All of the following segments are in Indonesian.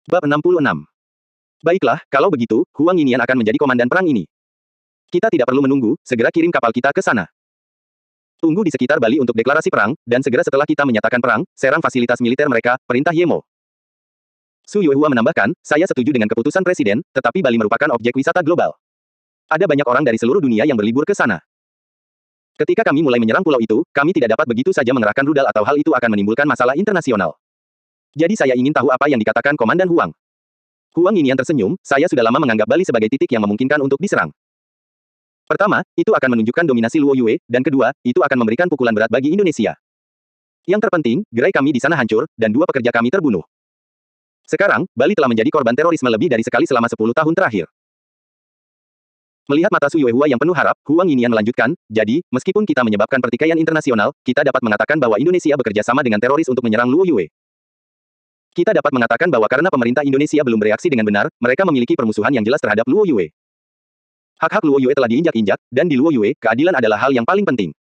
Bab 66. Baiklah, kalau begitu, Huang Yinian akan menjadi komandan perang ini. Kita tidak perlu menunggu, segera kirim kapal kita ke sana. Tunggu di sekitar Bali untuk deklarasi perang, dan segera setelah kita menyatakan perang, serang fasilitas militer mereka, perintah Ye Mo. Su Yuehua menambahkan, saya setuju dengan keputusan Presiden, tetapi Bali merupakan objek wisata global. Ada banyak orang dari seluruh dunia yang berlibur ke sana. Ketika kami mulai menyerang pulau itu, kami tidak dapat begitu saja mengerahkan rudal atau hal itu akan menimbulkan masalah internasional. Jadi saya ingin tahu apa yang dikatakan Komandan Huang. Huang Yinian tersenyum, saya sudah lama menganggap Bali sebagai titik yang memungkinkan untuk diserang. Pertama, itu akan menunjukkan dominasi Luo Yue, dan kedua, itu akan memberikan pukulan berat bagi Indonesia. Yang terpenting, gerai kami di sana hancur, dan 2 pekerja kami terbunuh. Sekarang, Bali telah menjadi korban terorisme lebih dari sekali selama 10 tahun terakhir. Melihat mata Su Yuehua yang penuh harap, Huang Yinian melanjutkan, jadi, meskipun kita menyebabkan pertikaian internasional, kita dapat mengatakan bahwa Indonesia bekerja sama dengan teroris untuk menyerang Luo Yue. Kita dapat mengatakan bahwa karena pemerintah Indonesia belum bereaksi dengan benar, mereka memiliki permusuhan yang jelas terhadap Luo Yue. Hak-hak Luo Yue telah diinjak-injak, dan di Luo Yue, keadilan adalah hal yang paling penting.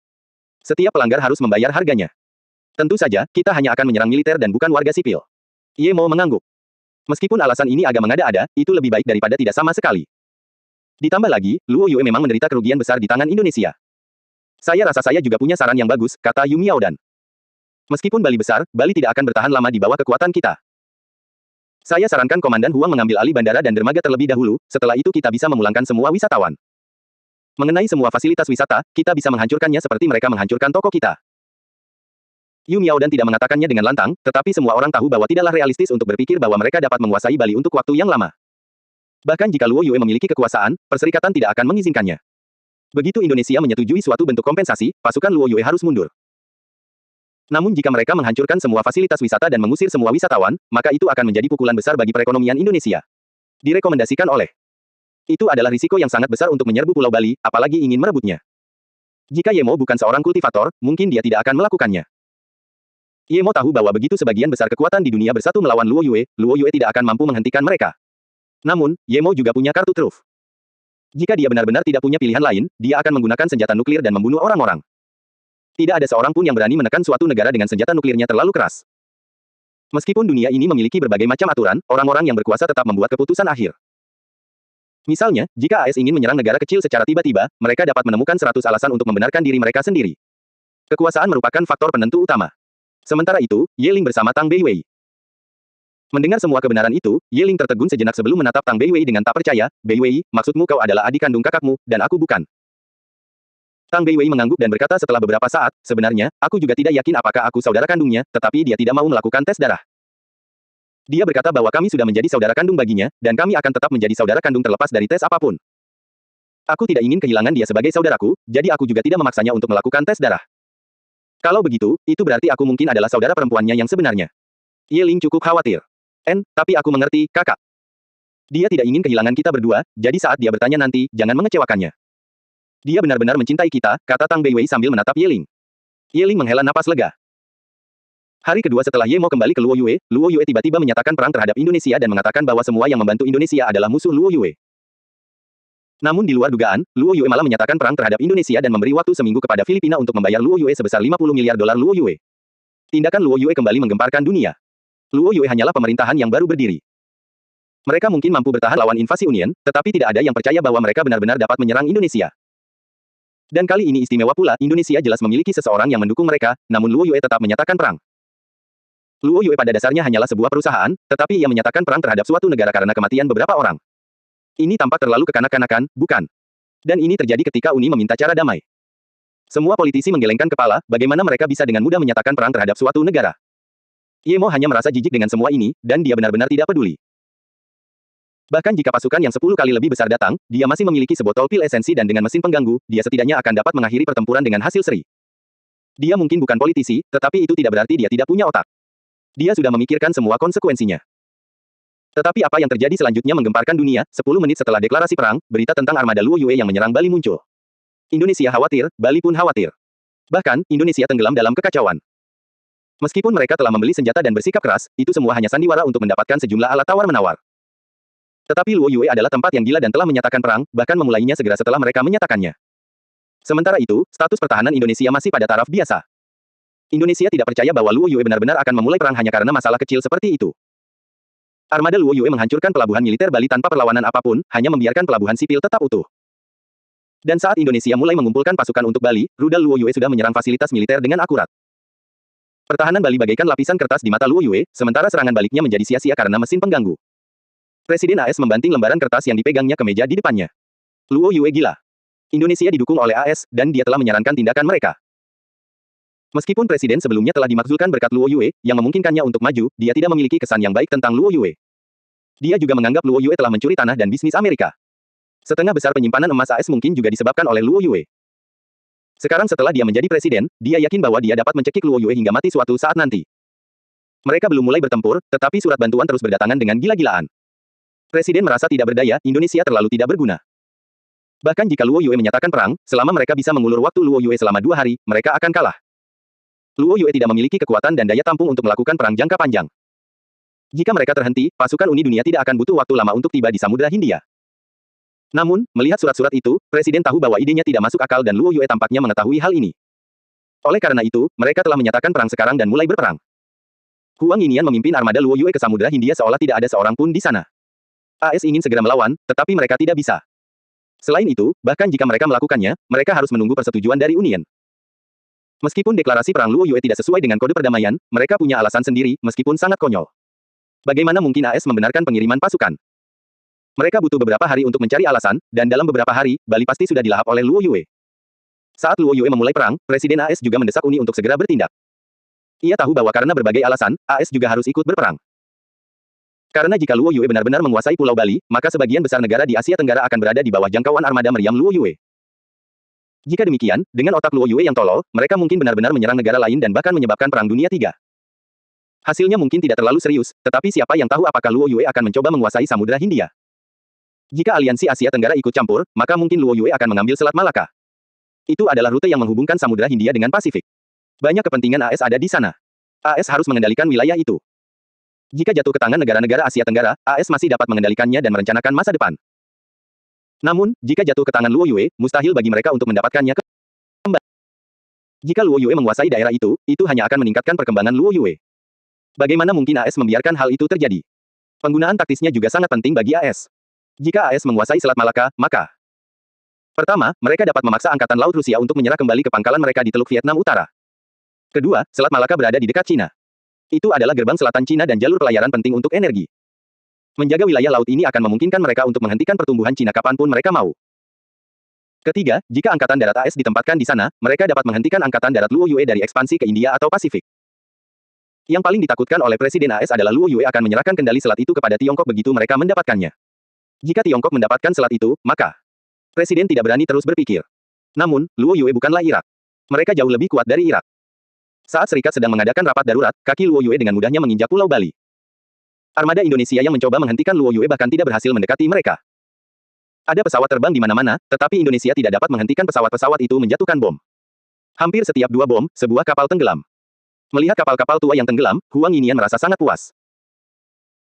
Setiap pelanggar harus membayar harganya. Tentu saja, kita hanya akan menyerang militer dan bukan warga sipil. Ye Mo mengangguk. Meskipun alasan ini agak mengada-ada, itu lebih baik daripada tidak sama sekali. Ditambah lagi, Luo Yue memang menderita kerugian besar di tangan Indonesia. Saya rasa saya juga punya saran yang bagus, kata Yu Miaodan. Meskipun Bali besar, Bali tidak akan bertahan lama di bawah kekuatan kita. Saya sarankan Komandan Huang mengambil alih bandara dan dermaga terlebih dahulu, setelah itu kita bisa memulangkan semua wisatawan. Mengenai semua fasilitas wisata, kita bisa menghancurkannya seperti mereka menghancurkan toko kita. Yu Miaodan tidak mengatakannya dengan lantang, tetapi semua orang tahu bahwa tidaklah realistis untuk berpikir bahwa mereka dapat menguasai Bali untuk waktu yang lama. Bahkan jika Luo Yue memiliki kekuasaan, perserikatan tidak akan mengizinkannya. Begitu Indonesia menyetujui suatu bentuk kompensasi, pasukan Luo Yue harus mundur. Namun jika mereka menghancurkan semua fasilitas wisata dan mengusir semua wisatawan, maka itu akan menjadi pukulan besar bagi perekonomian Indonesia. Direkomendasikan oleh. Itu adalah risiko yang sangat besar untuk menyerbu Pulau Bali, apalagi ingin merebutnya. Jika Ye Mo bukan seorang kultivator, mungkin dia tidak akan melakukannya. Ye Mo tahu bahwa begitu sebagian besar kekuatan di dunia bersatu melawan Luo Yue tidak akan mampu menghentikan mereka. Namun, Ye Mo juga punya kartu truf. Jika dia benar-benar tidak punya pilihan lain, dia akan menggunakan senjata nuklir dan membunuh orang-orang. Tidak ada seorang pun yang berani menekan suatu negara dengan senjata nuklirnya terlalu keras. Meskipun dunia ini memiliki berbagai macam aturan, orang-orang yang berkuasa tetap membuat keputusan akhir. Misalnya, jika AS ingin menyerang negara kecil secara tiba-tiba, mereka dapat menemukan 100 alasan untuk membenarkan diri mereka sendiri. Kekuasaan merupakan faktor penentu utama. Sementara itu, Ye Ling bersama Tang Beiwei. Mendengar semua kebenaran itu, Ye Ling tertegun sejenak sebelum menatap Tang Beiwei dengan tak percaya. Beiwei, maksudmu kau adalah adik kandung kakakmu, dan aku bukan. Tang Beiwei mengangguk dan berkata setelah beberapa saat, sebenarnya, aku juga tidak yakin apakah aku saudara kandungnya, tetapi dia tidak mau melakukan tes darah. Dia berkata bahwa kami sudah menjadi saudara kandung baginya, dan kami akan tetap menjadi saudara kandung terlepas dari tes apapun. Aku tidak ingin kehilangan dia sebagai saudaraku, jadi aku juga tidak memaksanya untuk melakukan tes darah. Kalau begitu, itu berarti aku mungkin adalah saudara perempuannya yang sebenarnya. Ye Ling cukup khawatir. Tapi aku mengerti, kakak. Dia tidak ingin kehilangan kita berdua, jadi saat dia bertanya nanti, jangan mengecewakannya. Dia benar-benar mencintai kita, kata Tang Beiwei sambil menatap Ye Ling. Ye Ling menghela napas lega. Hari kedua setelah Ye Mo kembali ke Luo Yue tiba-tiba menyatakan perang terhadap Indonesia dan mengatakan bahwa semua yang membantu Indonesia adalah musuh Luo Yue. Namun di luar dugaan, Luo Yue malah menyatakan perang terhadap Indonesia dan memberi waktu seminggu kepada Filipina untuk membayar Luo Yue sebesar 50 miliar dolar Luo Yue. Tindakan Luo Yue kembali menggemparkan dunia. Luo Yue hanyalah pemerintahan yang baru berdiri. Mereka mungkin mampu bertahan lawan invasi Union, tetapi tidak ada yang percaya bahwa mereka benar-benar dapat menyerang Indonesia. Dan kali ini istimewa pula, Indonesia jelas memiliki seseorang yang mendukung mereka, namun Luo Yue tetap menyatakan perang. Luo Yue pada dasarnya hanyalah sebuah perusahaan, tetapi ia menyatakan perang terhadap suatu negara karena kematian beberapa orang. Ini tampak terlalu kekanak-kanakan, bukan? Dan ini terjadi ketika Uni meminta cara damai. Semua politisi menggelengkan kepala, bagaimana mereka bisa dengan mudah menyatakan perang terhadap suatu negara. Ye Mo hanya merasa jijik dengan semua ini, dan dia benar-benar tidak peduli. Bahkan jika pasukan yang 10 kali lebih besar datang, dia masih memiliki sebotol pil esensi dan dengan mesin pengganggu, dia setidaknya akan dapat mengakhiri pertempuran dengan hasil seri. Dia mungkin bukan politisi, tetapi itu tidak berarti dia tidak punya otak. Dia sudah memikirkan semua konsekuensinya. Tetapi apa yang terjadi selanjutnya menggemparkan dunia. 10 menit setelah deklarasi perang, berita tentang armada Luo Yue yang menyerang Bali muncul. Indonesia khawatir, Bali pun khawatir. Bahkan, Indonesia tenggelam dalam kekacauan. Meskipun mereka telah membeli senjata dan bersikap keras, itu semua hanya sandiwara untuk mendapatkan sejumlah alat tawar-menawar. Tetapi Luo Yue adalah tempat yang gila dan telah menyatakan perang, bahkan memulainya segera setelah mereka menyatakannya. Sementara itu, status pertahanan Indonesia masih pada taraf biasa. Indonesia tidak percaya bahwa Luo Yue benar-benar akan memulai perang hanya karena masalah kecil seperti itu. Armada Luo Yue menghancurkan pelabuhan militer Bali tanpa perlawanan apapun, hanya membiarkan pelabuhan sipil tetap utuh. Dan saat Indonesia mulai mengumpulkan pasukan untuk Bali, rudal Luo Yue sudah menyerang fasilitas militer dengan akurat. Pertahanan Bali bagaikan lapisan kertas di mata Luo Yue, sementara serangan baliknya menjadi sia-sia karena mesin pengganggu. Presiden AS membanting lembaran kertas yang dipegangnya ke meja di depannya. Luo Yue gila. Indonesia didukung oleh AS, dan dia telah menyarankan tindakan mereka. Meskipun presiden sebelumnya telah dimakzulkan berkat Luo Yue, yang memungkinkannya untuk maju, dia tidak memiliki kesan yang baik tentang Luo Yue. Dia juga menganggap Luo Yue telah mencuri tanah dan bisnis Amerika. Setengah besar penyimpanan emas AS mungkin juga disebabkan oleh Luo Yue. Sekarang setelah dia menjadi presiden, dia yakin bahwa dia dapat mencekik Luo Yue hingga mati suatu saat nanti. Mereka belum mulai bertempur, tetapi surat bantuan terus berdatangan dengan gila-gilaan. Presiden merasa tidak berdaya, Indonesia terlalu tidak berguna. Bahkan jika Luo Yue menyatakan perang, selama mereka bisa mengulur waktu Luo Yue selama 2 hari, mereka akan kalah. Luo Yue tidak memiliki kekuatan dan daya tampung untuk melakukan perang jangka panjang. Jika mereka terhenti, pasukan Uni Dunia tidak akan butuh waktu lama untuk tiba di Samudra Hindia. Namun, melihat surat-surat itu, Presiden tahu bahwa idenya tidak masuk akal dan Luo Yue tampaknya mengetahui hal ini. Oleh karena itu, mereka telah menyatakan perang sekarang dan mulai berperang. Huang Yinian memimpin armada Luo Yue ke Samudra Hindia seolah tidak ada seorang pun di sana. AS ingin segera melawan, tetapi mereka tidak bisa. Selain itu, bahkan jika mereka melakukannya, mereka harus menunggu persetujuan dari Union. Meskipun deklarasi perang Luo Yue tidak sesuai dengan kode perdamaian, mereka punya alasan sendiri, meskipun sangat konyol. Bagaimana mungkin AS membenarkan pengiriman pasukan? Mereka butuh beberapa hari untuk mencari alasan, dan dalam beberapa hari, Bali pasti sudah dilahap oleh Luo Yue. Saat Luo Yue memulai perang, Presiden AS juga mendesak Uni untuk segera bertindak. Ia tahu bahwa karena berbagai alasan, AS juga harus ikut berperang. Karena jika Luo Yue benar-benar menguasai Pulau Bali, maka sebagian besar negara di Asia Tenggara akan berada di bawah jangkauan armada meriam Luo Yue. Jika demikian, dengan otak Luo Yue yang tolol, mereka mungkin benar-benar menyerang negara lain dan bahkan menyebabkan Perang Dunia III. Hasilnya mungkin tidak terlalu serius, tetapi siapa yang tahu apakah Luo Yue akan mencoba menguasai Samudra Hindia. Jika aliansi Asia Tenggara ikut campur, maka mungkin Luo Yue akan mengambil Selat Malaka. Itu adalah rute yang menghubungkan Samudra Hindia dengan Pasifik. Banyak kepentingan AS ada di sana. AS harus mengendalikan wilayah itu. Jika jatuh ke tangan negara-negara Asia Tenggara, AS masih dapat mengendalikannya dan merencanakan masa depan. Namun, jika jatuh ke tangan Luo Yue, mustahil bagi mereka untuk mendapatkannya kembali. Jika Luo Yue menguasai daerah itu hanya akan meningkatkan perkembangan Luo Yue. Bagaimana mungkin AS membiarkan hal itu terjadi? Penggunaan taktisnya juga sangat penting bagi AS. Jika AS menguasai Selat Malaka, maka pertama, mereka dapat memaksa Angkatan Laut Rusia untuk menyerah kembali ke pangkalan mereka di Teluk Vietnam Utara. Kedua, Selat Malaka berada di dekat Cina. Itu adalah gerbang selatan Cina dan jalur pelayaran penting untuk energi. Menjaga wilayah laut ini akan memungkinkan mereka untuk menghentikan pertumbuhan Cina kapanpun mereka mau. Ketiga, jika Angkatan Darat AS ditempatkan di sana, mereka dapat menghentikan Angkatan Darat Luo Yue dari ekspansi ke India atau Pasifik. Yang paling ditakutkan oleh Presiden AS adalah Luo Yue akan menyerahkan kendali selat itu kepada Tiongkok begitu mereka mendapatkannya. Jika Tiongkok mendapatkan selat itu, maka Presiden tidak berani terus berpikir. Namun, Luo Yue bukanlah Irak. Mereka jauh lebih kuat dari Irak. Saat Serikat sedang mengadakan rapat darurat, kaki Luo Yue dengan mudahnya menginjak Pulau Bali. Armada Indonesia yang mencoba menghentikan Luo Yue bahkan tidak berhasil mendekati mereka. Ada pesawat terbang di mana-mana, tetapi Indonesia tidak dapat menghentikan pesawat-pesawat itu menjatuhkan bom. Hampir setiap 2 bom, sebuah kapal tenggelam. Melihat kapal-kapal tua yang tenggelam, Huang Yinian merasa sangat puas.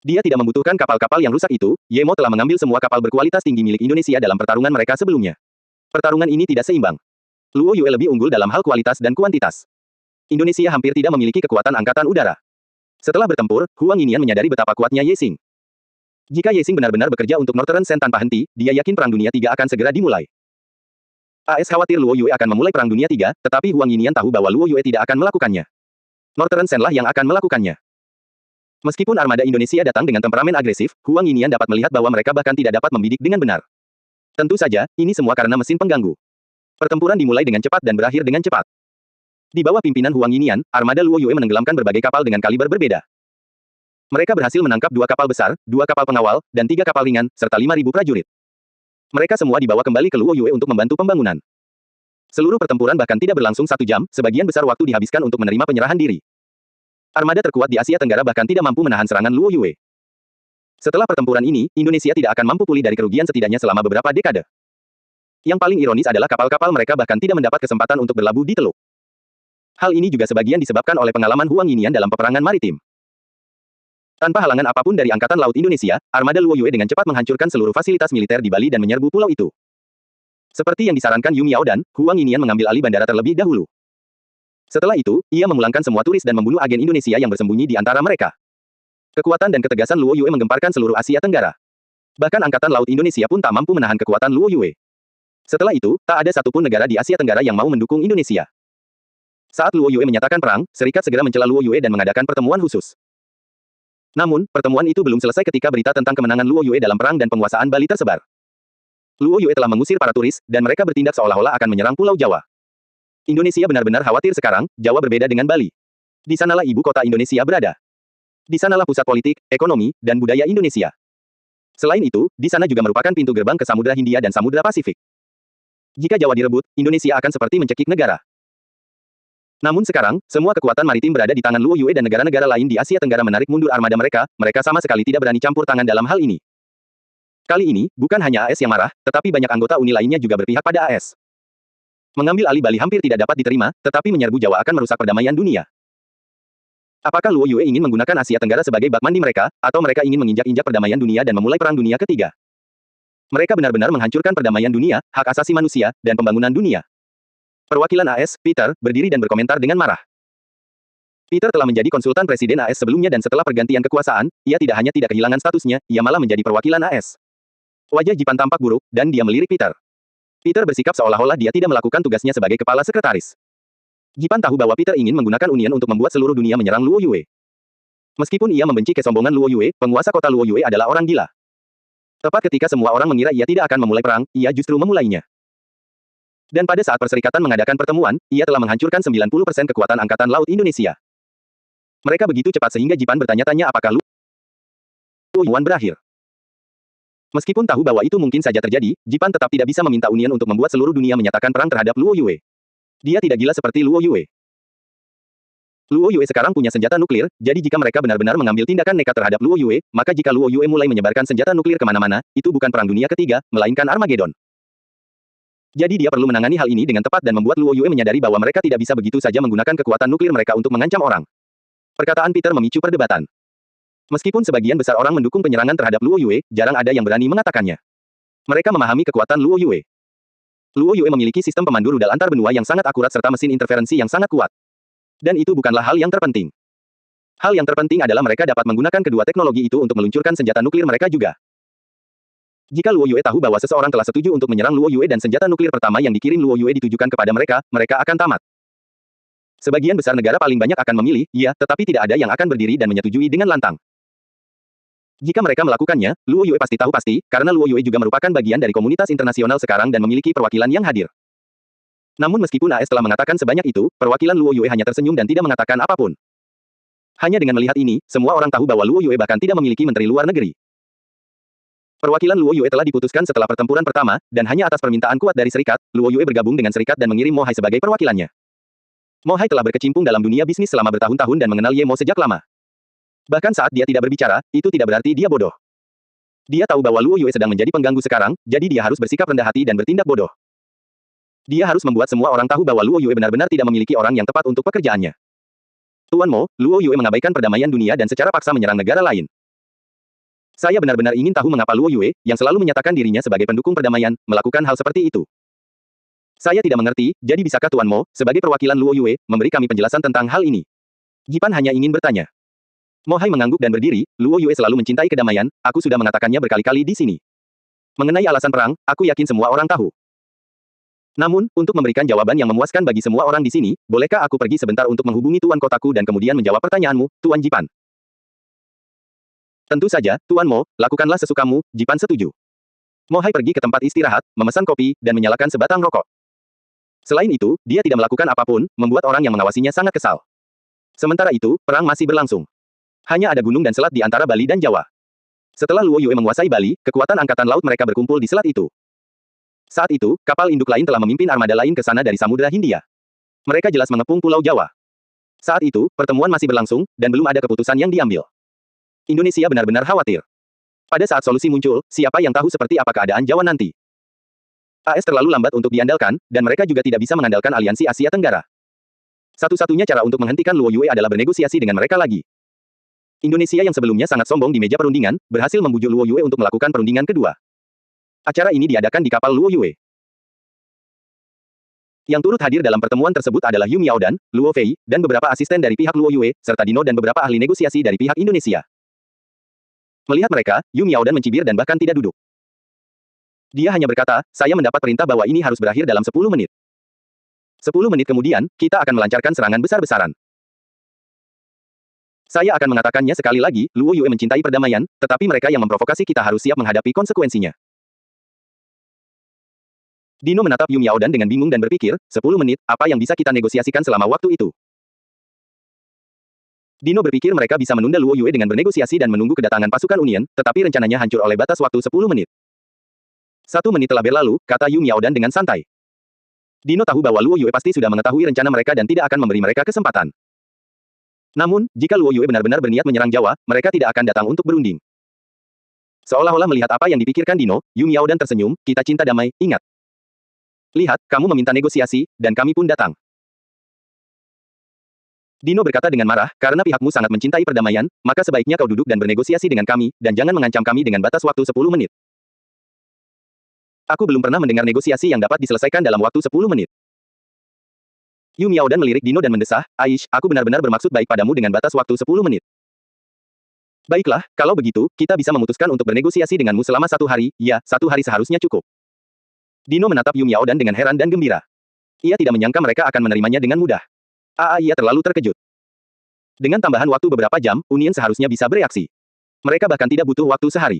Dia tidak membutuhkan kapal-kapal yang rusak itu, Yemo telah mengambil semua kapal berkualitas tinggi milik Indonesia dalam pertarungan mereka sebelumnya. Pertarungan ini tidak seimbang. Luo Yue lebih unggul dalam hal kualitas dan kuantitas. Indonesia hampir tidak memiliki kekuatan angkatan udara. Setelah bertempur, Huang Yinian menyadari betapa kuatnya Ye Xing. Jika Ye Xing benar-benar bekerja untuk Northern Sen tanpa henti, dia yakin Perang Dunia III akan segera dimulai. AS khawatir Luo Yue akan memulai Perang Dunia III, tetapi Huang Yinian tahu bahwa Luo Yue tidak akan melakukannya. Northern Sen lah yang akan melakukannya. Meskipun armada Indonesia datang dengan temperamen agresif, Huang Yinian dapat melihat bahwa mereka bahkan tidak dapat membidik dengan benar. Tentu saja, ini semua karena mesin pengganggu. Pertempuran dimulai dengan cepat dan berakhir dengan cepat. Di bawah pimpinan Huang Yinian, armada Luo Yue menenggelamkan berbagai kapal dengan kaliber berbeda. Mereka berhasil menangkap 2 kapal besar, 2 kapal pengawal, dan 3 kapal ringan, serta 5.000 prajurit. Mereka semua dibawa kembali ke Luo Yue untuk membantu pembangunan. Seluruh pertempuran bahkan tidak berlangsung 1 jam, sebagian besar waktu dihabiskan untuk menerima penyerahan diri. Armada terkuat di Asia Tenggara bahkan tidak mampu menahan serangan Luo Yue. Setelah pertempuran ini, Indonesia tidak akan mampu pulih dari kerugian setidaknya selama beberapa dekade. Yang paling ironis adalah kapal-kapal mereka bahkan tidak mendapat kesempatan untuk berlabuh di teluk. Hal ini juga sebagian disebabkan oleh pengalaman Huang Yinian dalam peperangan maritim. Tanpa halangan apapun dari Angkatan Laut Indonesia, armada Luo Yue dengan cepat menghancurkan seluruh fasilitas militer di Bali dan menyerbu pulau itu. Seperti yang disarankan Yu Miaodan, Huang Yinian mengambil alih bandara terlebih dahulu. Setelah itu, ia memulangkan semua turis dan membunuh agen Indonesia yang bersembunyi di antara mereka. Kekuatan dan ketegasan Luo Yue menggemparkan seluruh Asia Tenggara. Bahkan Angkatan Laut Indonesia pun tak mampu menahan kekuatan Luo Yue. Setelah itu, tak ada satupun negara di Asia Tenggara yang mau mendukung Indonesia. Saat Luo Yue menyatakan perang, Serikat segera mencela Luo Yue dan mengadakan pertemuan khusus. Namun, pertemuan itu belum selesai ketika berita tentang kemenangan Luo Yue dalam perang dan penguasaan Bali tersebar. Luo Yue telah mengusir para turis, dan mereka bertindak seolah-olah akan menyerang Pulau Jawa. Indonesia benar-benar khawatir sekarang, Jawa berbeda dengan Bali. Di sanalah ibu kota Indonesia berada. Di sanalah pusat politik, ekonomi, dan budaya Indonesia. Selain itu, di sana juga merupakan pintu gerbang ke Samudra Hindia dan Samudra Pasifik. Jika Jawa direbut, Indonesia akan seperti mencekik negara. Namun sekarang, semua kekuatan maritim berada di tangan Luo Yue dan negara-negara lain di Asia Tenggara menarik mundur armada mereka, mereka sama sekali tidak berani campur tangan dalam hal ini. Kali ini, bukan hanya AS yang marah, tetapi banyak anggota Uni lainnya juga berpihak pada AS. Mengambil alih Bali hampir tidak dapat diterima, tetapi menyerbu Jawa akan merusak perdamaian dunia. Apakah Luo Yue ingin menggunakan Asia Tenggara sebagai bak mandi mereka, atau mereka ingin menginjak-injak perdamaian dunia dan memulai Perang Dunia Ketiga? Mereka benar-benar menghancurkan perdamaian dunia, hak asasi manusia, dan pembangunan dunia. Perwakilan AS, Peter, berdiri dan berkomentar dengan marah. Peter telah menjadi konsultan Presiden AS sebelumnya dan setelah pergantian kekuasaan, ia tidak hanya tidak kehilangan statusnya, ia malah menjadi perwakilan AS. Wajah Jipan tampak buruk, dan dia melirik Peter. Peter bersikap seolah-olah dia tidak melakukan tugasnya sebagai kepala sekretaris. Jipan tahu bahwa Peter ingin menggunakan Union untuk membuat seluruh dunia menyerang Luo Yue. Meskipun ia membenci kesombongan Luo Yue, penguasa kota Luo Yue adalah orang gila. Tepat ketika semua orang mengira ia tidak akan memulai perang, ia justru memulainya. Dan pada saat Perserikatan mengadakan pertemuan, ia telah menghancurkan 90% kekuatan Angkatan Laut Indonesia. Mereka begitu cepat sehingga Jipan bertanya-tanya apakah Luo Yuan berakhir. Meskipun tahu bahwa itu mungkin saja terjadi, Jipan tetap tidak bisa meminta Union untuk membuat seluruh dunia menyatakan perang terhadap Luo Yue. Dia tidak gila seperti Luo Yue. Luo Yue sekarang punya senjata nuklir, jadi jika mereka benar-benar mengambil tindakan nekat terhadap Luo Yue, maka jika Luo Yue mulai menyebarkan senjata nuklir kemana-mana, itu bukan Perang Dunia Ketiga, melainkan Armageddon. Jadi dia perlu menangani hal ini dengan tepat dan membuat Luo Yue menyadari bahwa mereka tidak bisa begitu saja menggunakan kekuatan nuklir mereka untuk mengancam orang. Perkataan Peter memicu perdebatan. Meskipun sebagian besar orang mendukung penyerangan terhadap Luo Yue, jarang ada yang berani mengatakannya. Mereka memahami kekuatan Luo Yue. Luo Yue memiliki sistem pemandu rudal antar benua yang sangat akurat serta mesin interferensi yang sangat kuat. Dan itu bukanlah hal yang terpenting. Hal yang terpenting adalah mereka dapat menggunakan kedua teknologi itu untuk meluncurkan senjata nuklir mereka juga. Jika Luo Yue tahu bahwa seseorang telah setuju untuk menyerang Luo Yue dan senjata nuklir pertama yang dikirim Luo Yue ditujukan kepada mereka, mereka akan tamat. Sebagian besar negara paling banyak akan memilih, ya, tetapi tidak ada yang akan berdiri dan menyetujui dengan lantang. Jika mereka melakukannya, Luo Yue pasti tahu pasti, karena Luo Yue juga merupakan bagian dari komunitas internasional sekarang dan memiliki perwakilan yang hadir. Namun meskipun AS telah mengatakan sebanyak itu, perwakilan Luo Yue hanya tersenyum dan tidak mengatakan apapun. Hanya dengan melihat ini, semua orang tahu bahwa Luo Yue bahkan tidak memiliki menteri luar negeri. Perwakilan Luo Yue telah diputuskan setelah pertempuran pertama, dan hanya atas permintaan kuat dari serikat, Luo Yue bergabung dengan serikat dan mengirim Mo Hai sebagai perwakilannya. Mo Hai telah berkecimpung dalam dunia bisnis selama bertahun-tahun dan mengenal Ye Mo sejak lama. Bahkan saat dia tidak berbicara, itu tidak berarti dia bodoh. Dia tahu bahwa Luo Yue sedang menjadi pengganggu sekarang, jadi dia harus bersikap rendah hati dan bertindak bodoh. Dia harus membuat semua orang tahu bahwa Luo Yue benar-benar tidak memiliki orang yang tepat untuk pekerjaannya. Tuan Mo, Luo Yue mengabaikan perdamaian dunia dan secara paksa menyerang negara lain. Saya benar-benar ingin tahu mengapa Luo Yue, yang selalu menyatakan dirinya sebagai pendukung perdamaian, melakukan hal seperti itu. Saya tidak mengerti, jadi bisakah Tuan Mo, sebagai perwakilan Luo Yue, memberi kami penjelasan tentang hal ini? Jipan hanya ingin bertanya. Mo Hai mengangguk dan berdiri, Luo Yue selalu mencintai kedamaian, aku sudah mengatakannya berkali-kali di sini. Mengenai alasan perang, aku yakin semua orang tahu. Namun, untuk memberikan jawaban yang memuaskan bagi semua orang di sini, bolehkah aku pergi sebentar untuk menghubungi Tuan Kotaku dan kemudian menjawab pertanyaanmu, Tuan Jipan? Tentu saja, Tuan Mo, lakukanlah sesukamu, Jipan setuju. Mo Hai pergi ke tempat istirahat, memesan kopi, dan menyalakan sebatang rokok. Selain itu, dia tidak melakukan apapun, membuat orang yang mengawasinya sangat kesal. Sementara itu, perang masih berlangsung. Hanya ada gunung dan selat di antara Bali dan Jawa. Setelah Luo Yue menguasai Bali, kekuatan angkatan laut mereka berkumpul di selat itu. Saat itu, kapal induk lain telah memimpin armada lain ke sana dari Samudra Hindia. Mereka jelas mengepung Pulau Jawa. Saat itu, pertemuan masih berlangsung, dan belum ada keputusan yang diambil. Indonesia benar-benar khawatir. Pada saat solusi muncul, siapa yang tahu seperti apa keadaan Jawa nanti? AS terlalu lambat untuk diandalkan, dan mereka juga tidak bisa mengandalkan aliansi Asia Tenggara. Satu-satunya cara untuk menghentikan Luo Yue adalah bernegosiasi dengan mereka lagi. Indonesia yang sebelumnya sangat sombong di meja perundingan, berhasil membujuk Luo Yue untuk melakukan perundingan kedua. Acara ini diadakan di kapal Luo Yue. Yang turut hadir dalam pertemuan tersebut adalah Yu Miao Dan, Luo Fei, dan beberapa asisten dari pihak Luo Yue, serta Dino dan beberapa ahli negosiasi dari pihak Indonesia. Melihat mereka, Yu Miaodan mencibir dan bahkan tidak duduk. Dia hanya berkata, saya mendapat perintah bahwa ini harus berakhir dalam 10 menit. 10 menit kemudian, kita akan melancarkan serangan besar-besaran. Saya akan mengatakannya sekali lagi, Luo Yue mencintai perdamaian, tetapi mereka yang memprovokasi kita harus siap menghadapi konsekuensinya. Dino menatap Yu Miaodan dengan bingung dan berpikir, 10 menit, apa yang bisa kita negosiasikan selama waktu itu? Dino berpikir mereka bisa menunda Luo Yue dengan bernegosiasi dan menunggu kedatangan pasukan Union, tetapi rencananya hancur oleh batas waktu 10 menit. 1 menit telah berlalu, kata Yu Miaodan dengan santai. Dino tahu bahwa Luo Yue pasti sudah mengetahui rencana mereka dan tidak akan memberi mereka kesempatan. Namun, jika Luo Yue benar-benar berniat menyerang Jawa, mereka tidak akan datang untuk berunding. Seolah-olah melihat apa yang dipikirkan Dino, Yu Miaodan tersenyum, kita cinta damai, ingat. Lihat, kamu meminta negosiasi, dan kami pun datang. Dino berkata dengan marah, karena pihakmu sangat mencintai perdamaian, maka sebaiknya kau duduk dan bernegosiasi dengan kami, dan jangan mengancam kami dengan batas waktu 10 menit. Aku belum pernah mendengar negosiasi yang dapat diselesaikan dalam waktu 10 menit. Yu Miaodan melirik Dino dan mendesah, Aish, aku benar-benar bermaksud baik padamu dengan batas waktu 10 menit. Baiklah, kalau begitu, kita bisa memutuskan untuk bernegosiasi denganmu selama 1 hari, ya, 1 hari seharusnya cukup. Dino menatap Yu Miaodan dengan heran dan gembira. Ia tidak menyangka mereka akan menerimanya dengan mudah. Ia terlalu terkejut. Dengan tambahan waktu beberapa jam, Union seharusnya bisa bereaksi. Mereka bahkan tidak butuh waktu sehari.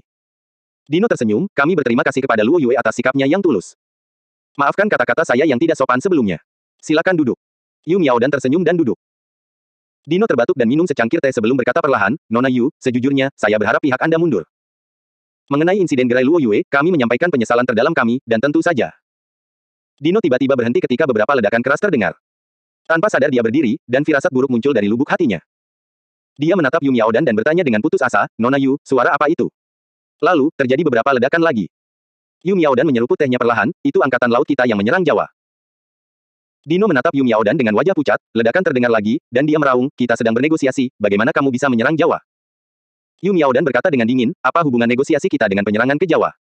Dino tersenyum, kami berterima kasih kepada Luo Yue atas sikapnya yang tulus. Maafkan kata-kata saya yang tidak sopan sebelumnya. Silakan duduk. Yu Miaodan tersenyum dan duduk. Dino terbatuk dan minum secangkir teh sebelum berkata perlahan, Nona Yu, sejujurnya, saya berharap pihak Anda mundur. Mengenai insiden gerai Luo Yue, kami menyampaikan penyesalan terdalam kami, dan tentu saja. Dino tiba-tiba berhenti ketika beberapa ledakan keras terdengar. Tanpa sadar dia berdiri, dan firasat buruk muncul dari lubuk hatinya. Dia menatap Yu Miaodan dan bertanya dengan putus asa, Nona Yu, suara apa itu? Lalu, terjadi beberapa ledakan lagi. Yu Miaodan menyeruput tehnya perlahan, itu angkatan laut kita yang menyerang Jawa. Dino menatap Yu Miaodan dengan wajah pucat, ledakan terdengar lagi, dan dia meraung, kita sedang bernegosiasi, bagaimana kamu bisa menyerang Jawa? Yu Miaodan berkata dengan dingin, apa hubungan negosiasi kita dengan penyerangan ke Jawa?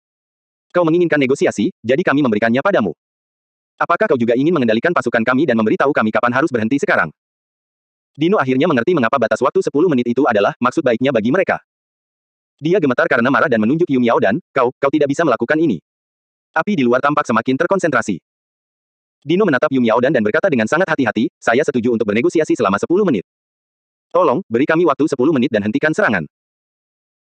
Kau menginginkan negosiasi, jadi kami memberikannya padamu. Apakah kau juga ingin mengendalikan pasukan kami dan memberitahu kami kapan harus berhenti sekarang? Dino akhirnya mengerti mengapa batas waktu 10 menit itu adalah maksud baiknya bagi mereka. Dia gemetar karena marah dan menunjuk Yu Miaodan, kau tidak bisa melakukan ini. Api di luar tampak semakin terkonsentrasi. Dino menatap Yu Miaodan dan berkata dengan sangat hati-hati, saya setuju untuk bernegosiasi selama 10 menit. Tolong, beri kami waktu 10 menit dan hentikan serangan.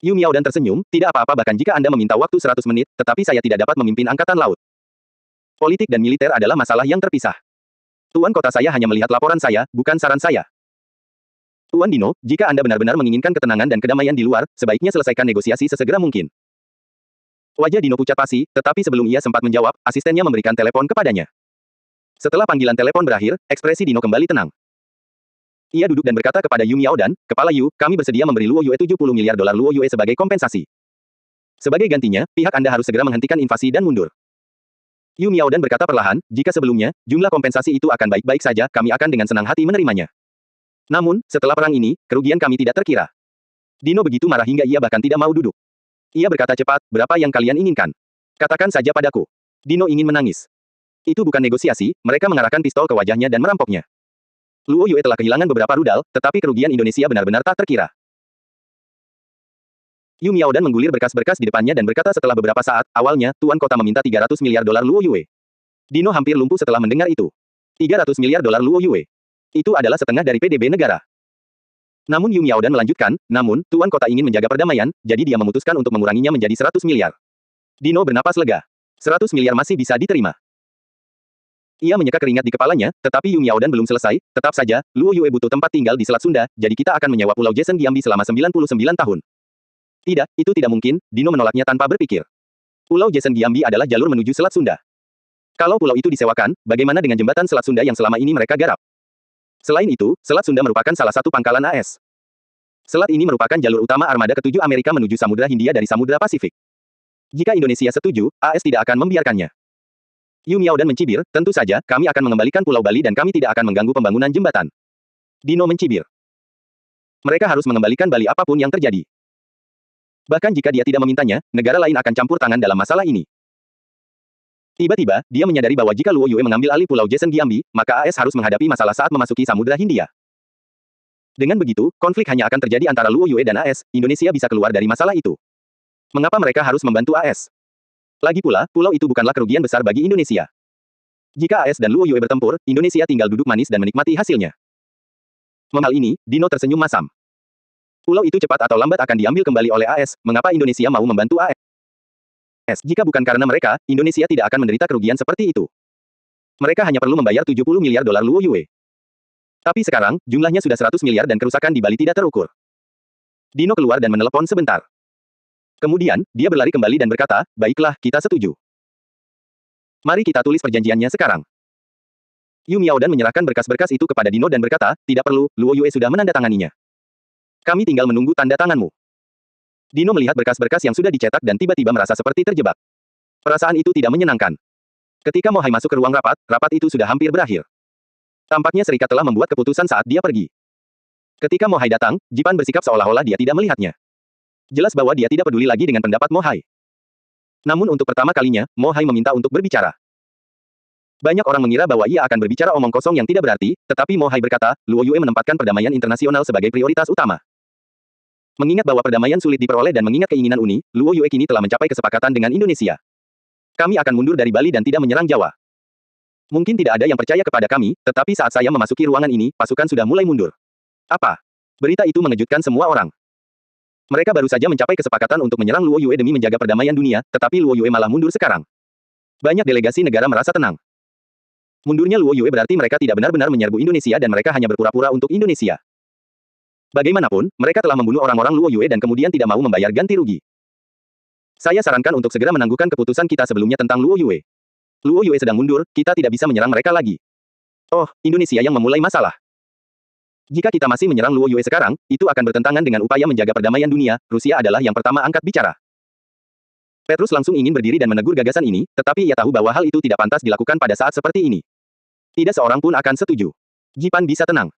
Yu Miaodan tersenyum, tidak apa-apa bahkan jika Anda meminta waktu 100 menit, tetapi saya tidak dapat memimpin angkatan laut. Politik dan militer adalah masalah yang terpisah. Tuan kota saya hanya melihat laporan saya, bukan saran saya. Tuan Dino, jika Anda benar-benar menginginkan ketenangan dan kedamaian di luar, sebaiknya selesaikan negosiasi sesegera mungkin. Wajah Dino pucat pasi, tetapi sebelum ia sempat menjawab, asistennya memberikan telepon kepadanya. Setelah panggilan telepon berakhir, ekspresi Dino kembali tenang. Ia duduk dan berkata kepada Yu Miaodan, Kepala Yu, kami bersedia memberi Luo Yue 70 miliar dolar Luo Yue sebagai kompensasi. Sebagai gantinya, pihak Anda harus segera menghentikan invasi dan mundur. Yu Miaodan berkata perlahan, jika sebelumnya, jumlah kompensasi itu akan baik-baik saja, kami akan dengan senang hati menerimanya. Namun, setelah perang ini, kerugian kami tidak terkira. Dino begitu marah hingga ia bahkan tidak mau duduk. Ia berkata cepat, berapa yang kalian inginkan? Katakan saja padaku. Dino ingin menangis. Itu bukan negosiasi, mereka mengarahkan pistol ke wajahnya dan merampoknya. Luo Yue telah kehilangan beberapa rudal, tetapi kerugian Indonesia benar-benar tak terkira. Yu Miaodan menggulir berkas-berkas di depannya dan berkata setelah beberapa saat, awalnya, Tuan Kota meminta 300 miliar dolar Luo Yue. Dino hampir lumpuh setelah mendengar itu. 300 miliar dolar Luo Yue. Itu adalah setengah dari PDB negara. Namun Yu Miaodan melanjutkan, namun, Tuan Kota ingin menjaga perdamaian, jadi dia memutuskan untuk menguranginya menjadi 100 miliar. Dino bernapas lega. 100 miliar masih bisa diterima. Ia menyeka keringat di kepalanya, tetapi Yu Miaodan belum selesai, tetap saja, Luo Yue butuh tempat tinggal di Selat Sunda, jadi kita akan menyewa Pulau Jason Giambi selama 99 tahun. Tidak, itu tidak mungkin, Dino menolaknya tanpa berpikir. Pulau Jason Giambi adalah jalur menuju Selat Sunda. Kalau pulau itu disewakan, bagaimana dengan jembatan Selat Sunda yang selama ini mereka garap? Selain itu, Selat Sunda merupakan salah satu pangkalan AS. Selat ini merupakan jalur utama armada ke-7 Amerika menuju Samudra Hindia dari Samudra Pasifik. Jika Indonesia setuju, AS tidak akan membiarkannya. Yu Miaodan mencibir, tentu saja, kami akan mengembalikan Pulau Bali dan kami tidak akan mengganggu pembangunan jembatan. Dino mencibir. Mereka harus mengembalikan Bali apapun yang terjadi. Bahkan jika dia tidak memintanya, negara lain akan campur tangan dalam masalah ini. Tiba-tiba, dia menyadari bahwa jika Luo Yue mengambil alih Pulau Jason Giambi, maka AS harus menghadapi masalah saat memasuki Samudra Hindia. Dengan begitu, konflik hanya akan terjadi antara Luo Yue dan AS, Indonesia bisa keluar dari masalah itu. Mengapa mereka harus membantu AS? Lagi pula, pulau itu bukanlah kerugian besar bagi Indonesia. Jika AS dan Luo Yue bertempur, Indonesia tinggal duduk manis dan menikmati hasilnya. Hal ini, Dino tersenyum masam. Pulau itu cepat atau lambat akan diambil kembali oleh AS, mengapa Indonesia mau membantu AS? Jika bukan karena mereka, Indonesia tidak akan menderita kerugian seperti itu. Mereka hanya perlu membayar 70 miliar dolar Luo Yue. Tapi sekarang, jumlahnya sudah 100 miliar dan kerusakan di Bali tidak terukur. Dino keluar dan menelepon sebentar. Kemudian, dia berlari kembali dan berkata, baiklah, kita setuju. Mari kita tulis perjanjiannya sekarang. Yu Miaodan menyerahkan berkas-berkas itu kepada Dino dan berkata, tidak perlu, Luo Yue sudah menandatanganinya. Kami tinggal menunggu tanda tanganmu. Dino melihat berkas-berkas yang sudah dicetak dan tiba-tiba merasa seperti terjebak. Perasaan itu tidak menyenangkan. Ketika Mo Hai masuk ke ruang rapat, rapat itu sudah hampir berakhir. Tampaknya serikat telah membuat keputusan saat dia pergi. Ketika Mo Hai datang, Jipan bersikap seolah-olah dia tidak melihatnya. Jelas bahwa dia tidak peduli lagi dengan pendapat Mo Hai. Namun untuk pertama kalinya, Mo Hai meminta untuk berbicara. Banyak orang mengira bahwa ia akan berbicara omong kosong yang tidak berarti, tetapi Mo Hai berkata, Luo Yue menempatkan perdamaian internasional sebagai prioritas utama. Mengingat bahwa perdamaian sulit diperoleh dan mengingat keinginan Uni, Luo Yue kini telah mencapai kesepakatan dengan Indonesia. Kami akan mundur dari Bali dan tidak menyerang Jawa. Mungkin tidak ada yang percaya kepada kami, tetapi saat saya memasuki ruangan ini, pasukan sudah mulai mundur. Apa? Berita itu mengejutkan semua orang. Mereka baru saja mencapai kesepakatan untuk menyerang Luo Yue demi menjaga perdamaian dunia, tetapi Luo Yue malah mundur sekarang. Banyak delegasi negara merasa tenang. Mundurnya Luo Yue berarti mereka tidak benar-benar menyerbu Indonesia dan mereka hanya berpura-pura untuk Indonesia. Bagaimanapun, mereka telah membunuh orang-orang Luo Yue dan kemudian tidak mau membayar ganti rugi. Saya sarankan untuk segera menangguhkan keputusan kita sebelumnya tentang Luo Yue. Luo Yue sedang mundur, kita tidak bisa menyerang mereka lagi. Oh, Indonesia yang memulai masalah. Jika kita masih menyerang Luo Yue sekarang, itu akan bertentangan dengan upaya menjaga perdamaian dunia. Rusia adalah yang pertama angkat bicara. Petrus langsung ingin berdiri dan menegur gagasan ini, tetapi ia tahu bahwa hal itu tidak pantas dilakukan pada saat seperti ini. Tidak seorang pun akan setuju. Jipan bisa tenang.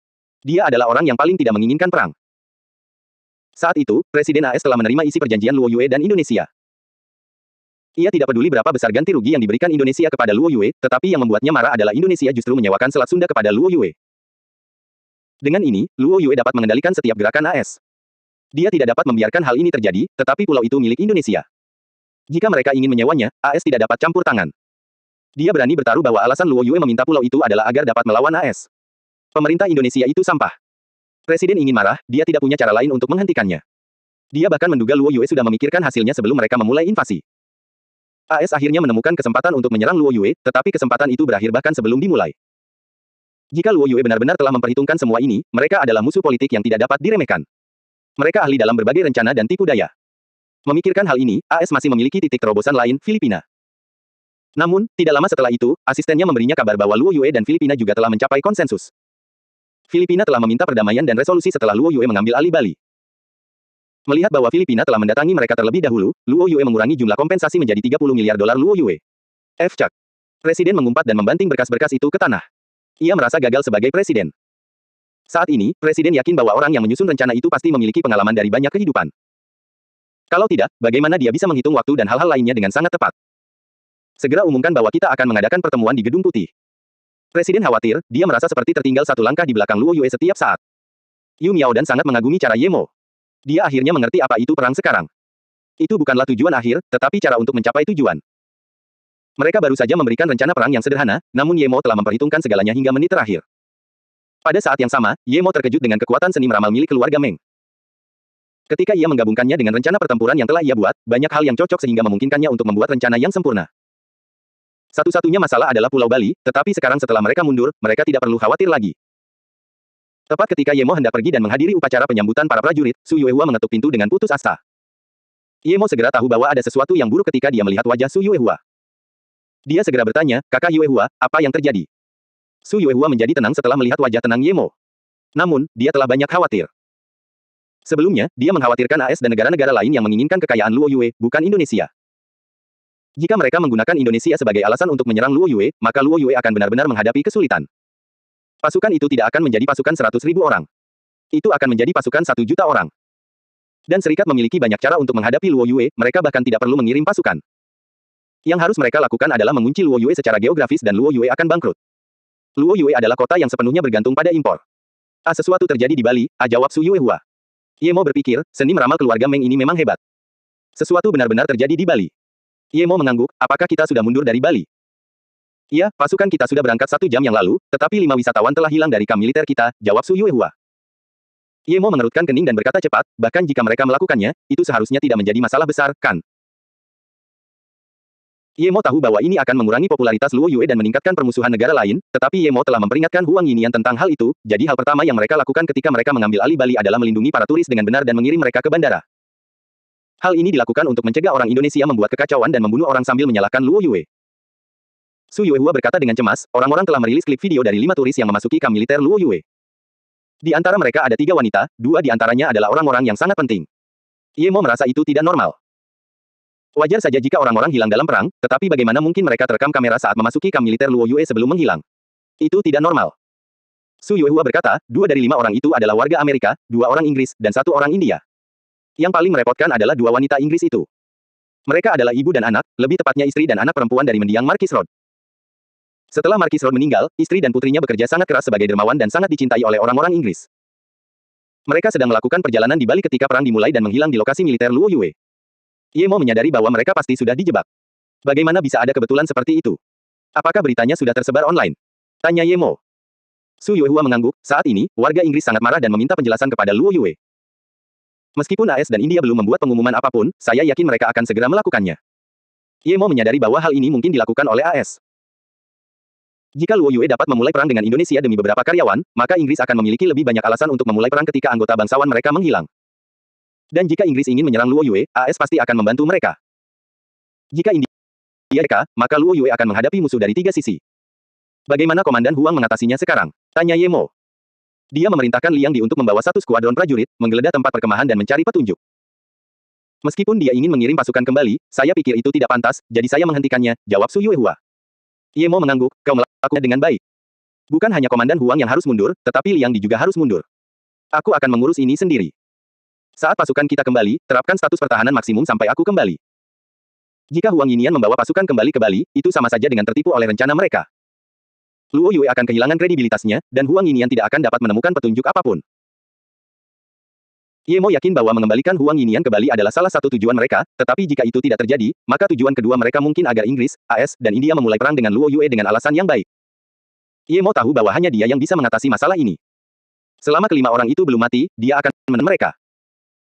Dia adalah orang yang paling tidak menginginkan perang. Saat itu, Presiden AS telah menerima isi perjanjian Luo Yue dan Indonesia. Ia tidak peduli berapa besar ganti rugi yang diberikan Indonesia kepada Luo Yue, tetapi yang membuatnya marah adalah Indonesia justru menyewakan Selat Sunda kepada Luo Yue. Dengan ini, Luo Yue dapat mengendalikan setiap gerakan AS. Dia tidak dapat membiarkan hal ini terjadi, tetapi pulau itu milik Indonesia. Jika mereka ingin menyewanya, AS tidak dapat campur tangan. Dia berani bertaruh bahwa alasan Luo Yue meminta pulau itu adalah agar dapat melawan AS. Pemerintah Indonesia itu sampah. Presiden ingin marah, dia tidak punya cara lain untuk menghentikannya. Dia bahkan menduga Luo Yue sudah memikirkan hasilnya sebelum mereka memulai invasi. AS akhirnya menemukan kesempatan untuk menyerang Luo Yue, tetapi kesempatan itu berakhir bahkan sebelum dimulai. Jika Luo Yue benar-benar telah memperhitungkan semua ini, mereka adalah musuh politik yang tidak dapat diremehkan. Mereka ahli dalam berbagai rencana dan tipu daya. Memikirkan hal ini, AS masih memiliki titik terobosan lain, Filipina. Namun, tidak lama setelah itu, asistennya memberinya kabar bahwa Luo Yue dan Filipina juga telah mencapai konsensus. Filipina telah meminta perdamaian dan resolusi setelah Luo Yue mengambil alih Bali. Melihat bahwa Filipina telah mendatangi mereka terlebih dahulu, Luo Yue mengurangi jumlah kompensasi menjadi 30 miliar dolar Luo Yue. Cak. Presiden mengumpat dan membanting berkas-berkas itu ke tanah. Ia merasa gagal sebagai presiden. Saat ini, presiden yakin bahwa orang yang menyusun rencana itu pasti memiliki pengalaman dari banyak kehidupan. Kalau tidak, bagaimana dia bisa menghitung waktu dan hal-hal lainnya dengan sangat tepat? Segera umumkan bahwa kita akan mengadakan pertemuan di Gedung Putih. Presiden khawatir, dia merasa seperti tertinggal satu langkah di belakang Luo Yue setiap saat. Yu Miaodan sangat mengagumi cara Ye Mo. Dia akhirnya mengerti apa itu perang sekarang. Itu bukanlah tujuan akhir, tetapi cara untuk mencapai tujuan. Mereka baru saja memberikan rencana perang yang sederhana, namun Ye Mo telah memperhitungkan segalanya hingga menit terakhir. Pada saat yang sama, Ye Mo terkejut dengan kekuatan seni meramal milik keluarga Meng. Ketika ia menggabungkannya dengan rencana pertempuran yang telah ia buat, banyak hal yang cocok sehingga memungkinkannya untuk membuat rencana yang sempurna. Satu-satunya masalah adalah Pulau Bali, tetapi sekarang setelah mereka mundur, mereka tidak perlu khawatir lagi. Tepat ketika Ye Mo hendak pergi dan menghadiri upacara penyambutan para prajurit, Su Yuehua mengetuk pintu dengan putus asa. Ye Mo segera tahu bahwa ada sesuatu yang buruk ketika dia melihat wajah Su Yuehua. Dia segera bertanya, Kakak Yuehua, apa yang terjadi? Su Yuehua menjadi tenang setelah melihat wajah tenang Ye Mo. Namun, dia telah banyak khawatir. Sebelumnya, dia mengkhawatirkan AS dan negara-negara lain yang menginginkan kekayaan Luo Yue, bukan Indonesia. Jika mereka menggunakan Indonesia sebagai alasan untuk menyerang Luo Yue, maka Luo Yue akan benar-benar menghadapi kesulitan. Pasukan itu tidak akan menjadi pasukan 100.000 orang. Itu akan menjadi pasukan 1 juta orang. Dan serikat memiliki banyak cara untuk menghadapi Luo Yue, mereka bahkan tidak perlu mengirim pasukan. Yang harus mereka lakukan adalah mengunci Luo Yue secara geografis dan Luo Yue akan bangkrut. Luo Yue adalah kota yang sepenuhnya bergantung pada impor. Sesuatu terjadi di Bali, jawab Su Yuehua. Yemo berpikir, seni meramal keluarga Meng ini memang hebat. Sesuatu benar-benar terjadi di Bali. Yemo mengangguk, apakah kita sudah mundur dari Bali? Iya, pasukan kita sudah berangkat 1 jam yang lalu, tetapi 5 wisatawan telah hilang dari kamp militer kita, jawab Su Yuehua. Yemo mengerutkan kening dan berkata cepat, bahkan jika mereka melakukannya, itu seharusnya tidak menjadi masalah besar, kan? Yemo tahu bahwa ini akan mengurangi popularitas Luo Yue dan meningkatkan permusuhan negara lain, tetapi Yemo telah memperingatkan Huang Yinian tentang hal itu, jadi hal pertama yang mereka lakukan ketika mereka mengambil alih Bali adalah melindungi para turis dengan benar dan mengirim mereka ke bandara. Hal ini dilakukan untuk mencegah orang Indonesia membuat kekacauan dan membunuh orang sambil menyalahkan Luo Yue. Su Yuehua berkata dengan cemas, orang-orang telah merilis klip video dari 5 turis yang memasuki kamp militer Luo Yue. Di antara mereka ada 3 wanita, 2 di antaranya adalah orang-orang yang sangat penting. Yemo merasa itu tidak normal. Wajar saja jika orang-orang hilang dalam perang, tetapi bagaimana mungkin mereka terekam kamera saat memasuki kamp militer Luo Yue sebelum menghilang? Itu tidak normal. Su Yuehua berkata, 2 dari 5 orang itu adalah warga Amerika, 2 orang Inggris, dan 1 orang India. Yang paling merepotkan adalah 2 wanita Inggris itu. Mereka adalah ibu dan anak, lebih tepatnya istri dan anak perempuan dari mendiang Markis Rod. Setelah Markis Rod meninggal, istri dan putrinya bekerja sangat keras sebagai dermawan dan sangat dicintai oleh orang-orang Inggris. Mereka sedang melakukan perjalanan di Bali ketika perang dimulai dan menghilang di lokasi militer Luo Yue. Yemo menyadari bahwa mereka pasti sudah dijebak. Bagaimana bisa ada kebetulan seperti itu? Apakah beritanya sudah tersebar online? Tanya Yemo. Su Yuehua mengangguk, saat ini, warga Inggris sangat marah dan meminta penjelasan kepada Luo Yue. Meskipun AS dan India belum membuat pengumuman apapun, saya yakin mereka akan segera melakukannya. Yemo menyadari bahwa hal ini mungkin dilakukan oleh AS. Jika Luo Yue dapat memulai perang dengan Indonesia demi beberapa karyawan, maka Inggris akan memiliki lebih banyak alasan untuk memulai perang ketika anggota bangsawan mereka menghilang. Dan jika Inggris ingin menyerang Luo Yue, AS pasti akan membantu mereka. Jika India mereka, maka Luo Yue akan menghadapi musuh dari 3 sisi. Bagaimana Komandan Huang mengatasinya sekarang? Tanya Yemo. Dia memerintahkan Liang Di untuk membawa 1 skuadron prajurit, menggeledah tempat perkemahan dan mencari petunjuk. Meskipun dia ingin mengirim pasukan kembali, saya pikir itu tidak pantas, jadi saya menghentikannya, jawab Su Yuehua. Yemo mengangguk, kau melakukannya dengan baik. Bukan hanya Komandan Huang yang harus mundur, tetapi Liang Di juga harus mundur. Aku akan mengurus ini sendiri. Saat pasukan kita kembali, terapkan status pertahanan maksimum sampai aku kembali. Jika Huang Yinian membawa pasukan kembali ke Bali, itu sama saja dengan tertipu oleh rencana mereka. Luo Yue akan kehilangan kredibilitasnya, dan Huang Yinian tidak akan dapat menemukan petunjuk apapun. Yemo yakin bahwa mengembalikan Huang Yinian ke Bali adalah salah satu tujuan mereka, tetapi jika itu tidak terjadi, maka tujuan kedua mereka mungkin agar Inggris, AS, dan India memulai perang dengan Luo Yue dengan alasan yang baik. Yemo tahu bahwa hanya dia yang bisa mengatasi masalah ini. Selama kelima orang itu belum mati, dia akan menemukan mereka.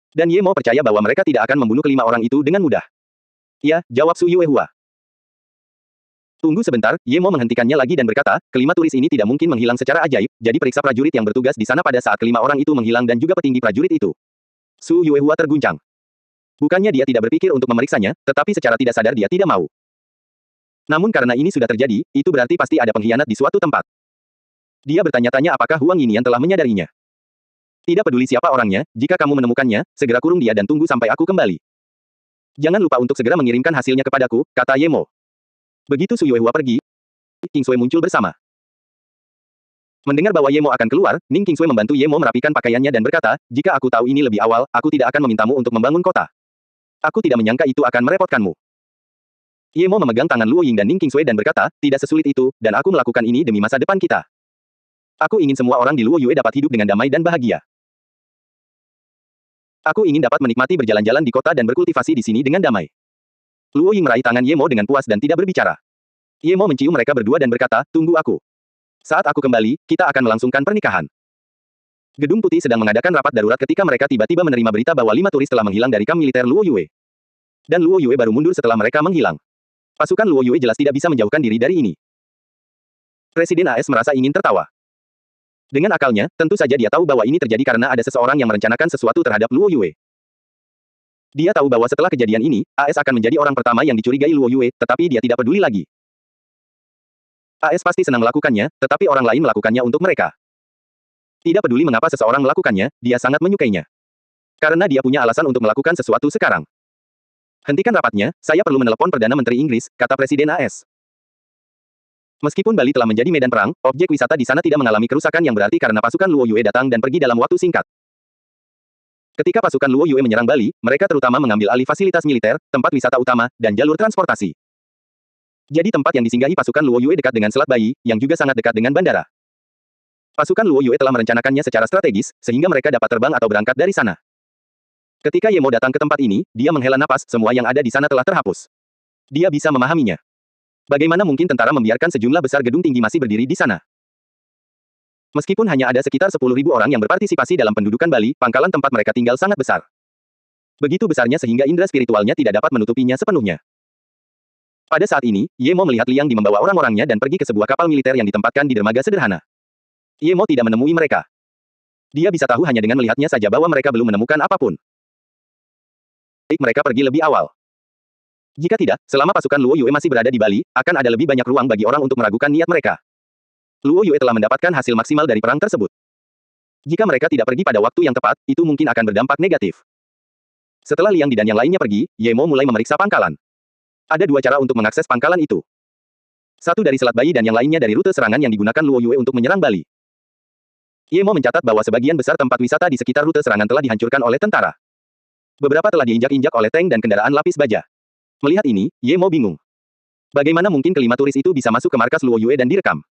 Dan Yemo percaya bahwa mereka tidak akan membunuh kelima orang itu dengan mudah. Ya, jawab Su Yuehua. Tunggu sebentar, Yemo menghentikannya lagi dan berkata, kelima turis ini tidak mungkin menghilang secara ajaib, jadi periksa prajurit yang bertugas di sana pada saat kelima orang itu menghilang dan juga petinggi prajurit itu. Su Yuehua terguncang. Bukannya dia tidak berpikir untuk memeriksanya, tetapi secara tidak sadar dia tidak mau. Namun karena ini sudah terjadi, itu berarti pasti ada pengkhianat di suatu tempat. Dia bertanya-tanya apakah Huang Yinian telah menyadarinya. Tidak peduli siapa orangnya, jika kamu menemukannya, segera kurung dia dan tunggu sampai aku kembali. Jangan lupa untuk segera mengirimkan hasilnya kepadaku, kata Yemo. Begitu Su Yuehua pergi, King Sui muncul bersama. Mendengar bahwa Yemo akan keluar, Ning King Sui membantu Yemo merapikan pakaiannya dan berkata, jika aku tahu ini lebih awal, aku tidak akan memintamu untuk membangun kota. Aku tidak menyangka itu akan merepotkanmu. Yemo memegang tangan Luo Ying dan Ning King Sui dan berkata, tidak sesulit itu, dan aku melakukan ini demi masa depan kita. Aku ingin semua orang di Luo Yue dapat hidup dengan damai dan bahagia. Aku ingin dapat menikmati berjalan-jalan di kota dan berkultivasi di sini dengan damai. Luo Ying meraih tangan Yemo dengan puas dan tidak berbicara. Yemo mencium mereka berdua dan berkata, tunggu aku. Saat aku kembali, kita akan melangsungkan pernikahan. Gedung Putih sedang mengadakan rapat darurat ketika mereka tiba-tiba menerima berita bahwa 5 turis telah menghilang dari kamp militer Luo Yue. Dan Luo Yue baru mundur setelah mereka menghilang. Pasukan Luo Yue jelas tidak bisa menjauhkan diri dari ini. Presiden AS merasa ingin tertawa. Dengan akalnya, tentu saja dia tahu bahwa ini terjadi karena ada seseorang yang merencanakan sesuatu terhadap Luo Yue. Dia tahu bahwa setelah kejadian ini, AS akan menjadi orang pertama yang dicurigai Luo Yue, tetapi dia tidak peduli lagi. AS pasti senang melakukannya, tetapi orang lain melakukannya untuk mereka. Tidak peduli mengapa seseorang melakukannya, dia sangat menyukainya. Karena dia punya alasan untuk melakukan sesuatu sekarang. Hentikan rapatnya, saya perlu menelepon Perdana Menteri Inggris, kata Presiden AS. Meskipun Bali telah menjadi medan perang, objek wisata di sana tidak mengalami kerusakan yang berarti karena pasukan Luo Yue datang dan pergi dalam waktu singkat. Ketika pasukan Luo Yue menyerang Bali, mereka terutama mengambil alih fasilitas militer, tempat wisata utama, dan jalur transportasi. Jadi tempat yang disinggahi pasukan Luo Yue dekat dengan Selat Bayi, yang juga sangat dekat dengan bandara. Pasukan Luo Yue telah merencanakannya secara strategis, sehingga mereka dapat terbang atau berangkat dari sana. Ketika Ye Mo datang ke tempat ini, dia menghela napas, semua yang ada di sana telah terhapus. Dia bisa memahaminya. Bagaimana mungkin tentara membiarkan sejumlah besar gedung tinggi masih berdiri di sana? Meskipun hanya ada sekitar 10.000 orang yang berpartisipasi dalam pendudukan Bali, pangkalan tempat mereka tinggal sangat besar. Begitu besarnya sehingga indera spiritualnya tidak dapat menutupinya sepenuhnya. Pada saat ini, Ye Mo melihat Liang Di membawa orang-orangnya dan pergi ke sebuah kapal militer yang ditempatkan di dermaga sederhana. Ye Mo tidak menemui mereka. Dia bisa tahu hanya dengan melihatnya saja bahwa mereka belum menemukan apapun. Mereka pergi lebih awal. Jika tidak, selama pasukan Luo Yue masih berada di Bali, akan ada lebih banyak ruang bagi orang untuk meragukan niat mereka. Luo Yue telah mendapatkan hasil maksimal dari perang tersebut. Jika mereka tidak pergi pada waktu yang tepat, itu mungkin akan berdampak negatif. Setelah Liang Di dan yang lainnya pergi, Ye Mo mulai memeriksa pangkalan. Ada dua cara untuk mengakses pangkalan itu. Satu dari Selat Bayi dan yang lainnya dari rute serangan yang digunakan Luo Yue untuk menyerang Bali. Ye Mo mencatat bahwa sebagian besar tempat wisata di sekitar rute serangan telah dihancurkan oleh tentara. Beberapa telah diinjak-injak oleh tank dan kendaraan lapis baja. Melihat ini, Ye Mo bingung. Bagaimana mungkin kelima turis itu bisa masuk ke markas Luo Yue dan direkam?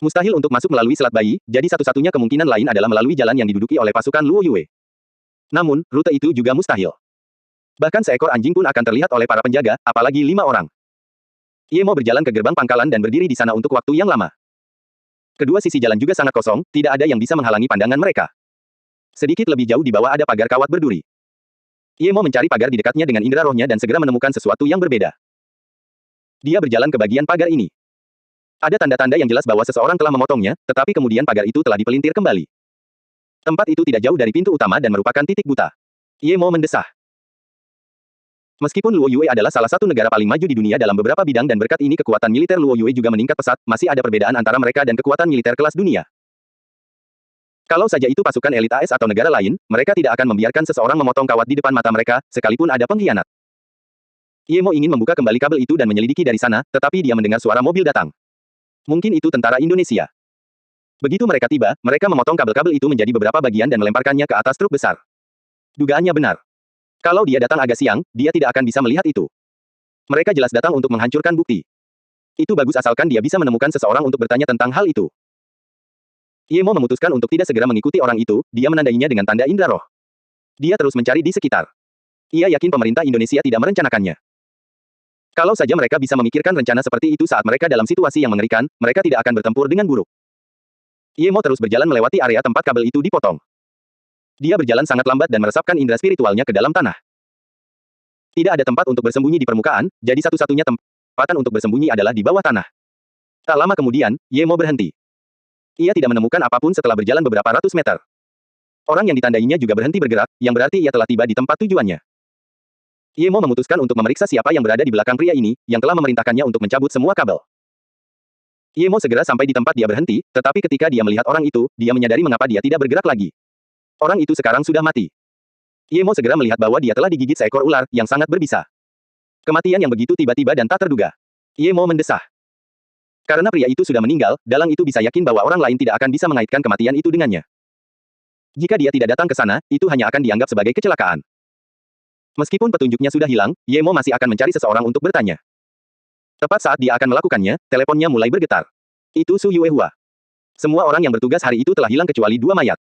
Mustahil untuk masuk melalui Selat Bayi, jadi satu-satunya kemungkinan lain adalah melalui jalan yang diduduki oleh pasukan Luo Yue. Namun, rute itu juga mustahil. Bahkan seekor anjing pun akan terlihat oleh para penjaga, apalagi 5 orang. Ye Mo berjalan ke gerbang pangkalan dan berdiri di sana untuk waktu yang lama. Kedua sisi jalan juga sangat kosong, tidak ada yang bisa menghalangi pandangan mereka. Sedikit lebih jauh di bawah ada pagar kawat berduri. Ye Mo mencari pagar di dekatnya dengan indera rohnya dan segera menemukan sesuatu yang berbeda. Dia berjalan ke bagian pagar ini. Ada tanda-tanda yang jelas bahwa seseorang telah memotongnya, tetapi kemudian pagar itu telah dipelintir kembali. Tempat itu tidak jauh dari pintu utama dan merupakan titik buta. Ye Mo mendesah. Meskipun Luo Yue adalah salah satu negara paling maju di dunia dalam beberapa bidang dan berkat ini kekuatan militer Luo Yue juga meningkat pesat, masih ada perbedaan antara mereka dan kekuatan militer kelas dunia. Kalau saja itu pasukan elit AS atau negara lain, mereka tidak akan membiarkan seseorang memotong kawat di depan mata mereka, sekalipun ada pengkhianat. Ye Mo ingin membuka kembali kabel itu dan menyelidiki dari sana, tetapi dia mendengar suara mobil datang. Mungkin itu tentara Indonesia. Begitu mereka tiba, mereka memotong kabel-kabel itu menjadi beberapa bagian dan melemparkannya ke atas truk besar. Dugaannya benar. Kalau dia datang agak siang, dia tidak akan bisa melihat itu. Mereka jelas datang untuk menghancurkan bukti. Itu bagus asalkan dia bisa menemukan seseorang untuk bertanya tentang hal itu. Ye Mo memutuskan untuk tidak segera mengikuti orang itu, dia menandainya dengan tanda indra roh. Dia terus mencari di sekitar. Ia yakin pemerintah Indonesia tidak merencanakannya. Kalau saja mereka bisa memikirkan rencana seperti itu saat mereka dalam situasi yang mengerikan, mereka tidak akan bertempur dengan buruk. Ye Mo terus berjalan melewati area tempat kabel itu dipotong. Dia berjalan sangat lambat dan meresapkan indera spiritualnya ke dalam tanah. Tidak ada tempat untuk bersembunyi di permukaan, jadi satu-satunya tempat untuk bersembunyi adalah di bawah tanah. Tak lama kemudian, Ye Mo berhenti. Ia tidak menemukan apapun setelah berjalan beberapa ratus meter. Orang yang ditandainya juga berhenti bergerak, yang berarti ia telah tiba di tempat tujuannya. Ye Mo memutuskan untuk memeriksa siapa yang berada di belakang pria ini, yang telah memerintahkannya untuk mencabut semua kabel. Ye Mo segera sampai di tempat dia berhenti, tetapi ketika dia melihat orang itu, dia menyadari mengapa dia tidak bergerak lagi. Orang itu sekarang sudah mati. Ye Mo segera melihat bahwa dia telah digigit seekor ular, yang sangat berbisa. Kematian yang begitu tiba-tiba dan tak terduga. Ye Mo mendesah. Karena pria itu sudah meninggal, dalang itu bisa yakin bahwa orang lain tidak akan bisa mengaitkan kematian itu dengannya. Jika dia tidak datang ke sana, itu hanya akan dianggap sebagai kecelakaan. Meskipun petunjuknya sudah hilang, Ye Mo masih akan mencari seseorang untuk bertanya. Tepat saat dia akan melakukannya, teleponnya mulai bergetar. Itu Su Yuehua. Semua orang yang bertugas hari itu telah hilang kecuali 2 mayat.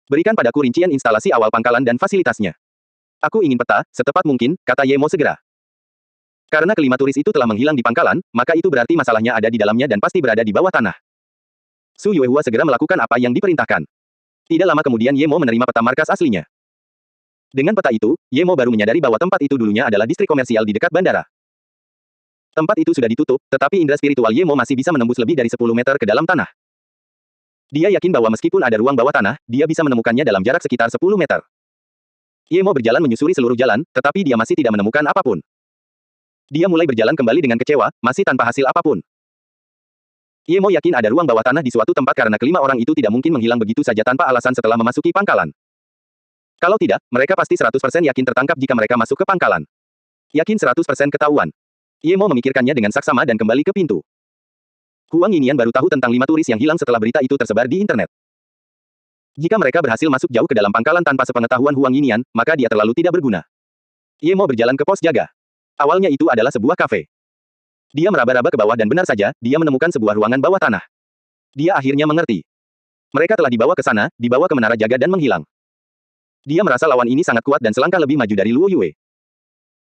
Berikan padaku rincian instalasi awal pangkalan dan fasilitasnya. Aku ingin peta, secepat mungkin, kata Ye Mo segera. Karena kelima turis itu telah menghilang di pangkalan, maka itu berarti masalahnya ada di dalamnya dan pasti berada di bawah tanah. Su Yuehua segera melakukan apa yang diperintahkan. Tidak lama kemudian Ye Mo menerima peta markas aslinya. Dengan peta itu, Ye Mo baru menyadari bahwa tempat itu dulunya adalah distrik komersial di dekat bandara. Tempat itu sudah ditutup, tetapi indera spiritual Ye Mo masih bisa menembus lebih dari 10 meter ke dalam tanah. Dia yakin bahwa meskipun ada ruang bawah tanah, dia bisa menemukannya dalam jarak sekitar 10 meter. Ye Mo berjalan menyusuri seluruh jalan, tetapi dia masih tidak menemukan apapun. Dia mulai berjalan kembali dengan kecewa, masih tanpa hasil apapun. Ye Mo yakin ada ruang bawah tanah di suatu tempat karena kelima orang itu tidak mungkin menghilang begitu saja tanpa alasan setelah memasuki pangkalan. Kalau tidak, mereka pasti 100% yakin tertangkap jika mereka masuk ke pangkalan. Yakin 100% ketahuan. Ye Mo memikirkannya dengan saksama dan kembali ke pintu. Huang Yinian baru tahu tentang 5 turis yang hilang setelah berita itu tersebar di internet. Jika mereka berhasil masuk jauh ke dalam pangkalan tanpa sepengetahuan Huang Yinian, maka dia terlalu tidak berguna. Ye Mo berjalan ke pos jaga. Awalnya itu adalah sebuah kafe. Dia meraba-raba ke bawah dan benar saja, dia menemukan sebuah ruangan bawah tanah. Dia akhirnya mengerti. Mereka telah dibawa ke sana, dibawa ke menara jaga dan menghilang. Dia merasa lawan ini sangat kuat dan selangkah lebih maju dari Luo Yue.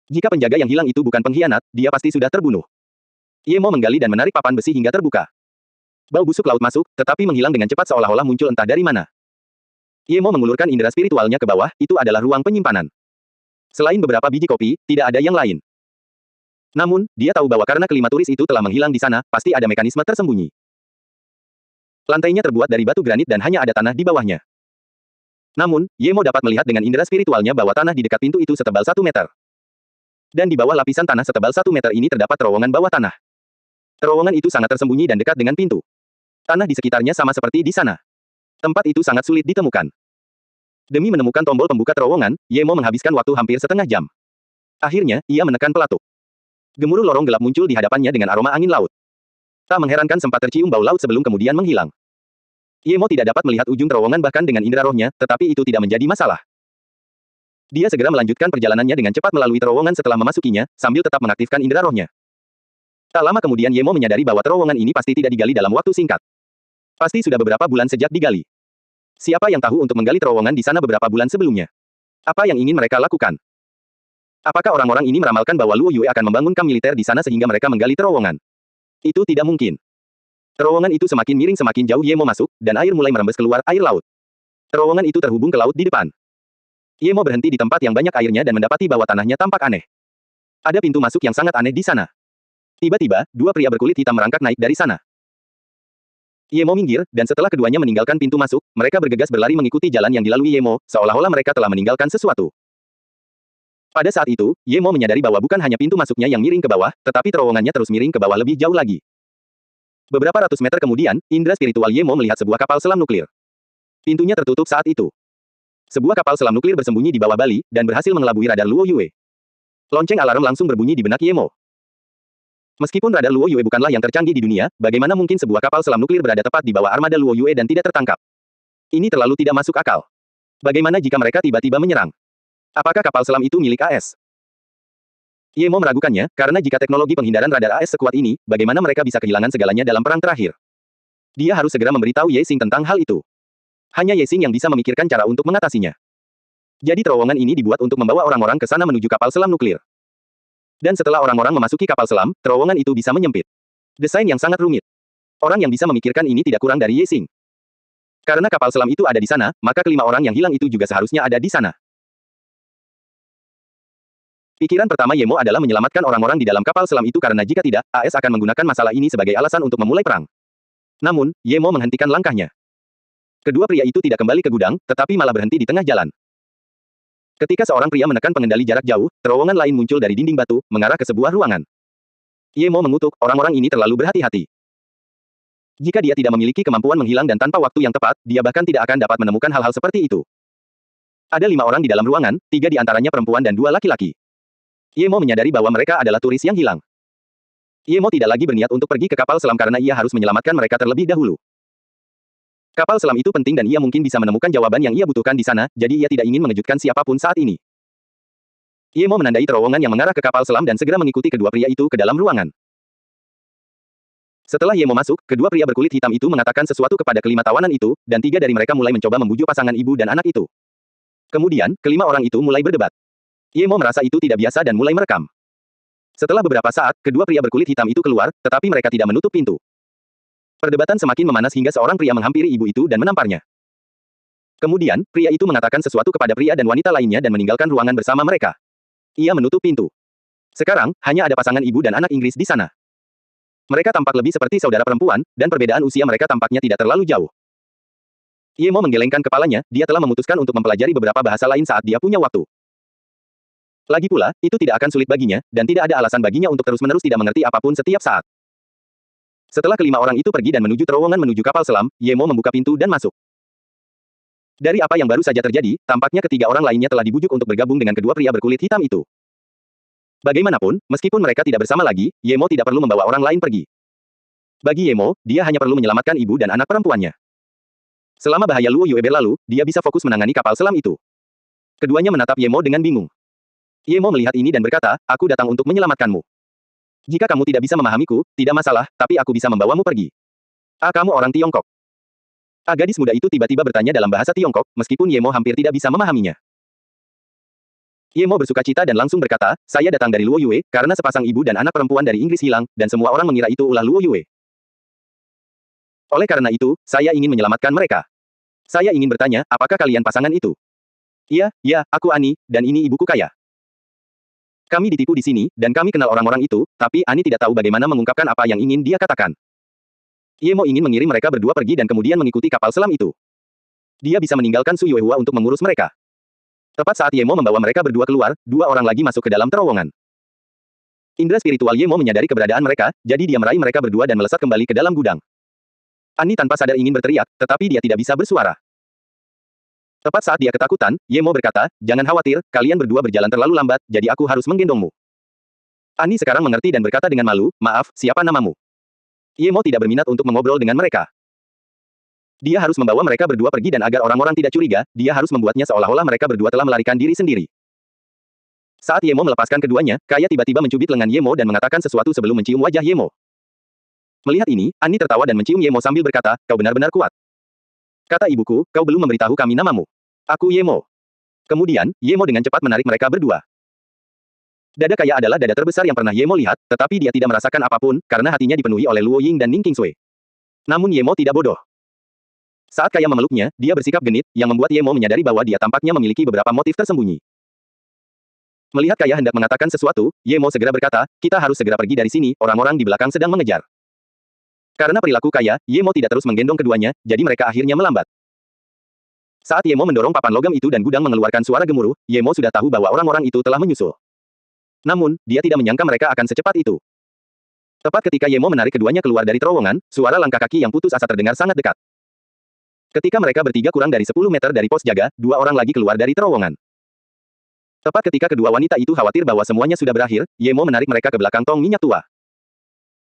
Jika penjaga yang hilang itu bukan pengkhianat, dia pasti sudah terbunuh. Ye Mo menggali dan menarik papan besi hingga terbuka. Bau busuk laut masuk, tetapi menghilang dengan cepat seolah-olah muncul entah dari mana. Ye Mo mengulurkan indera spiritualnya ke bawah, itu adalah ruang penyimpanan. Selain beberapa biji kopi, tidak ada yang lain. Namun, dia tahu bahwa karena kelima turis itu telah menghilang di sana, pasti ada mekanisme tersembunyi. Lantainya terbuat dari batu granit dan hanya ada tanah di bawahnya. Namun, Ye Mo dapat melihat dengan indera spiritualnya bahwa tanah di dekat pintu itu setebal 1 meter. Dan di bawah lapisan tanah setebal 1 meter ini terdapat terowongan bawah tanah. Terowongan itu sangat tersembunyi dan dekat dengan pintu. Tanah di sekitarnya sama seperti di sana. Tempat itu sangat sulit ditemukan. Demi menemukan tombol pembuka terowongan, Ye Mo menghabiskan waktu hampir setengah jam. Akhirnya, ia menekan pelatuk. Gemuruh lorong gelap muncul di hadapannya dengan aroma angin laut. Tak mengherankan sempat tercium bau laut sebelum kemudian menghilang. Ye Mo tidak dapat melihat ujung terowongan bahkan dengan indera rohnya, tetapi itu tidak menjadi masalah. Dia segera melanjutkan perjalanannya dengan cepat melalui terowongan setelah memasukinya, sambil tetap mengaktifkan indera rohnya. Tak lama kemudian Ye Mo menyadari bahwa terowongan ini pasti tidak digali dalam waktu singkat. Pasti sudah beberapa bulan sejak digali. Siapa yang tahu untuk menggali terowongan di sana beberapa bulan sebelumnya? Apa yang ingin mereka lakukan? Apakah orang-orang ini meramalkan bahwa Luo Yue akan membangun kamp militer di sana sehingga mereka menggali terowongan? Itu tidak mungkin. Terowongan itu semakin miring semakin jauh Ye Mo masuk, dan air mulai merembes keluar air laut. Terowongan itu terhubung ke laut di depan. Ye Mo berhenti di tempat yang banyak airnya dan mendapati bahwa tanahnya tampak aneh. Ada pintu masuk yang sangat aneh di sana. Tiba-tiba, dua pria berkulit hitam merangkak naik dari sana. Ye Mo minggir, dan setelah keduanya meninggalkan pintu masuk, mereka bergegas berlari mengikuti jalan yang dilalui Ye Mo, seolah-olah mereka telah meninggalkan sesuatu. Pada saat itu, Ye Mo menyadari bahwa bukan hanya pintu masuknya yang miring ke bawah, tetapi terowongannya terus miring ke bawah lebih jauh lagi. Beberapa ratus meter kemudian, indera spiritual Ye Mo melihat sebuah kapal selam nuklir. Pintunya tertutup saat itu. Sebuah kapal selam nuklir bersembunyi di bawah Bali, dan berhasil mengelabui radar Luo Yue. Lonceng alarm langsung berbunyi di benak Ye Mo. Meskipun radar Luo Yue bukanlah yang tercanggih di dunia, bagaimana mungkin sebuah kapal selam nuklir berada tepat di bawah armada Luo Yue dan tidak tertangkap? Ini terlalu tidak masuk akal. Bagaimana jika mereka tiba-tiba menyerang? Apakah kapal selam itu milik AS? Ye Mo meragukannya, karena jika teknologi penghindaran radar AS sekuat ini, bagaimana mereka bisa kehilangan segalanya dalam perang terakhir? Dia harus segera memberitahu Ye Xing tentang hal itu. Hanya Ye Xing yang bisa memikirkan cara untuk mengatasinya. Jadi terowongan ini dibuat untuk membawa orang-orang ke sana menuju kapal selam nuklir. Dan setelah orang-orang memasuki kapal selam, terowongan itu bisa menyempit. Desain yang sangat rumit. Orang yang bisa memikirkan ini tidak kurang dari Ye Xing. Karena kapal selam itu ada di sana, maka kelima orang yang hilang itu juga seharusnya ada di sana. Pikiran pertama Ye Mo adalah menyelamatkan orang-orang di dalam kapal selam itu karena jika tidak, AS akan menggunakan masalah ini sebagai alasan untuk memulai perang. Namun, Ye Mo menghentikan langkahnya. Kedua pria itu tidak kembali ke gudang, tetapi malah berhenti di tengah jalan. Ketika seorang pria menekan pengendali jarak jauh, terowongan lain muncul dari dinding batu, mengarah ke sebuah ruangan. Ye Mo mengutuk, orang-orang ini terlalu berhati-hati. Jika dia tidak memiliki kemampuan menghilang dan tanpa waktu yang tepat, dia bahkan tidak akan dapat menemukan hal-hal seperti itu. Ada 5 orang di dalam ruangan, 3 di antaranya perempuan dan 2 laki-laki. Ye Mo menyadari bahwa mereka adalah turis yang hilang. Ye Mo tidak lagi berniat untuk pergi ke kapal selam karena ia harus menyelamatkan mereka terlebih dahulu. Kapal selam itu penting dan ia mungkin bisa menemukan jawaban yang ia butuhkan di sana, jadi ia tidak ingin mengejutkan siapapun saat ini. Ye Mo menandai terowongan yang mengarah ke kapal selam dan segera mengikuti kedua pria itu ke dalam ruangan. Setelah Ye Mo masuk, kedua pria berkulit hitam itu mengatakan sesuatu kepada kelima tawanan itu, dan 3 dari mereka mulai mencoba membujuk pasangan ibu dan anak itu. Kemudian, kelima orang itu mulai berdebat. Ye Mo merasa itu tidak biasa dan mulai merekam. Setelah beberapa saat, kedua pria berkulit hitam itu keluar, tetapi mereka tidak menutup pintu. Perdebatan semakin memanas hingga seorang pria menghampiri ibu itu dan menamparnya. Kemudian, pria itu mengatakan sesuatu kepada pria dan wanita lainnya dan meninggalkan ruangan bersama mereka. Ia menutup pintu. Sekarang, hanya ada pasangan ibu dan anak Inggris di sana. Mereka tampak lebih seperti saudara perempuan, dan perbedaan usia mereka tampaknya tidak terlalu jauh. Ye Mo menggelengkan kepalanya, dia telah memutuskan untuk mempelajari beberapa bahasa lain saat dia punya waktu. Lagi pula, itu tidak akan sulit baginya, dan tidak ada alasan baginya untuk terus-menerus tidak mengerti apapun setiap saat. Setelah kelima orang itu pergi dan menuju terowongan menuju kapal selam, Ye Mo membuka pintu dan masuk. Dari apa yang baru saja terjadi, tampaknya ketiga orang lainnya telah dibujuk untuk bergabung dengan kedua pria berkulit hitam itu. Bagaimanapun, meskipun mereka tidak bersama lagi, Ye Mo tidak perlu membawa orang lain pergi. Bagi Ye Mo, dia hanya perlu menyelamatkan ibu dan anak perempuannya. Selama bahaya Luo Yue berlalu, dia bisa fokus menangani kapal selam itu. Keduanya menatap Ye Mo dengan bingung. Ye Mo melihat ini dan berkata, aku datang untuk menyelamatkanmu. Jika kamu tidak bisa memahamiku, tidak masalah, tapi aku bisa membawamu pergi. Kamu orang Tiongkok. Gadis muda itu tiba-tiba bertanya dalam bahasa Tiongkok, meskipun Ye Mo hampir tidak bisa memahaminya. Ye Mo bersukacita dan langsung berkata, saya datang dari Luo Yue, karena sepasang ibu dan anak perempuan dari Inggris hilang, dan semua orang mengira itu ulah Luo Yue. Oleh karena itu, saya ingin menyelamatkan mereka. Saya ingin bertanya, apakah kalian pasangan itu? Iya, ya, aku Ani, dan ini ibuku Kaya. Kami ditipu di sini, dan kami kenal orang-orang itu, tapi Ani tidak tahu bagaimana mengungkapkan apa yang ingin dia katakan. Ye Mo ingin mengirim mereka berdua pergi dan kemudian mengikuti kapal selam itu. Dia bisa meninggalkan Su Yuehua untuk mengurus mereka. Tepat saat Ye Mo membawa mereka berdua keluar, dua orang lagi masuk ke dalam terowongan. Indra spiritual Ye Mo menyadari keberadaan mereka, jadi dia meraih mereka berdua dan melesat kembali ke dalam gudang. Ani tanpa sadar ingin berteriak, tetapi dia tidak bisa bersuara. Tepat saat dia ketakutan, Ye Mo berkata, jangan khawatir, kalian berdua berjalan terlalu lambat, jadi aku harus menggendongmu. Ani sekarang mengerti dan berkata dengan malu, maaf, siapa namamu? Ye Mo tidak berminat untuk mengobrol dengan mereka. Dia harus membawa mereka berdua pergi dan agar orang-orang tidak curiga, dia harus membuatnya seolah-olah mereka berdua telah melarikan diri sendiri. Saat Ye Mo melepaskan keduanya, Kaya tiba-tiba mencubit lengan Ye Mo dan mengatakan sesuatu sebelum mencium wajah Ye Mo. Melihat ini, Ani tertawa dan mencium Ye Mo sambil berkata, kau benar-benar kuat. Kata ibuku, kau belum memberitahu kami namamu. Aku Ye Mo. Kemudian, Ye Mo dengan cepat menarik mereka berdua. Dada Kaya adalah dada terbesar yang pernah Ye Mo lihat, tetapi dia tidak merasakan apapun, karena hatinya dipenuhi oleh Luo Ying dan Ning Qingsui. Namun Ye Mo tidak bodoh. Saat Kaya memeluknya, dia bersikap genit, yang membuat Ye Mo menyadari bahwa dia tampaknya memiliki beberapa motif tersembunyi. Melihat Kaya hendak mengatakan sesuatu, Ye Mo segera berkata, kita harus segera pergi dari sini, orang-orang di belakang sedang mengejar. Karena perilaku Kaya, Ye Mo tidak terus menggendong keduanya, jadi mereka akhirnya melambat. Saat Ye Mo mendorong papan logam itu dan gudang mengeluarkan suara gemuruh, Ye Mo sudah tahu bahwa orang-orang itu telah menyusul. Namun, dia tidak menyangka mereka akan secepat itu. Tepat ketika Ye Mo menarik keduanya keluar dari terowongan, suara langkah kaki yang putus asa terdengar sangat dekat. Ketika mereka bertiga kurang dari 10 meter dari pos jaga, dua orang lagi keluar dari terowongan. Tepat ketika kedua wanita itu khawatir bahwa semuanya sudah berakhir, Ye Mo menarik mereka ke belakang tong minyak tua.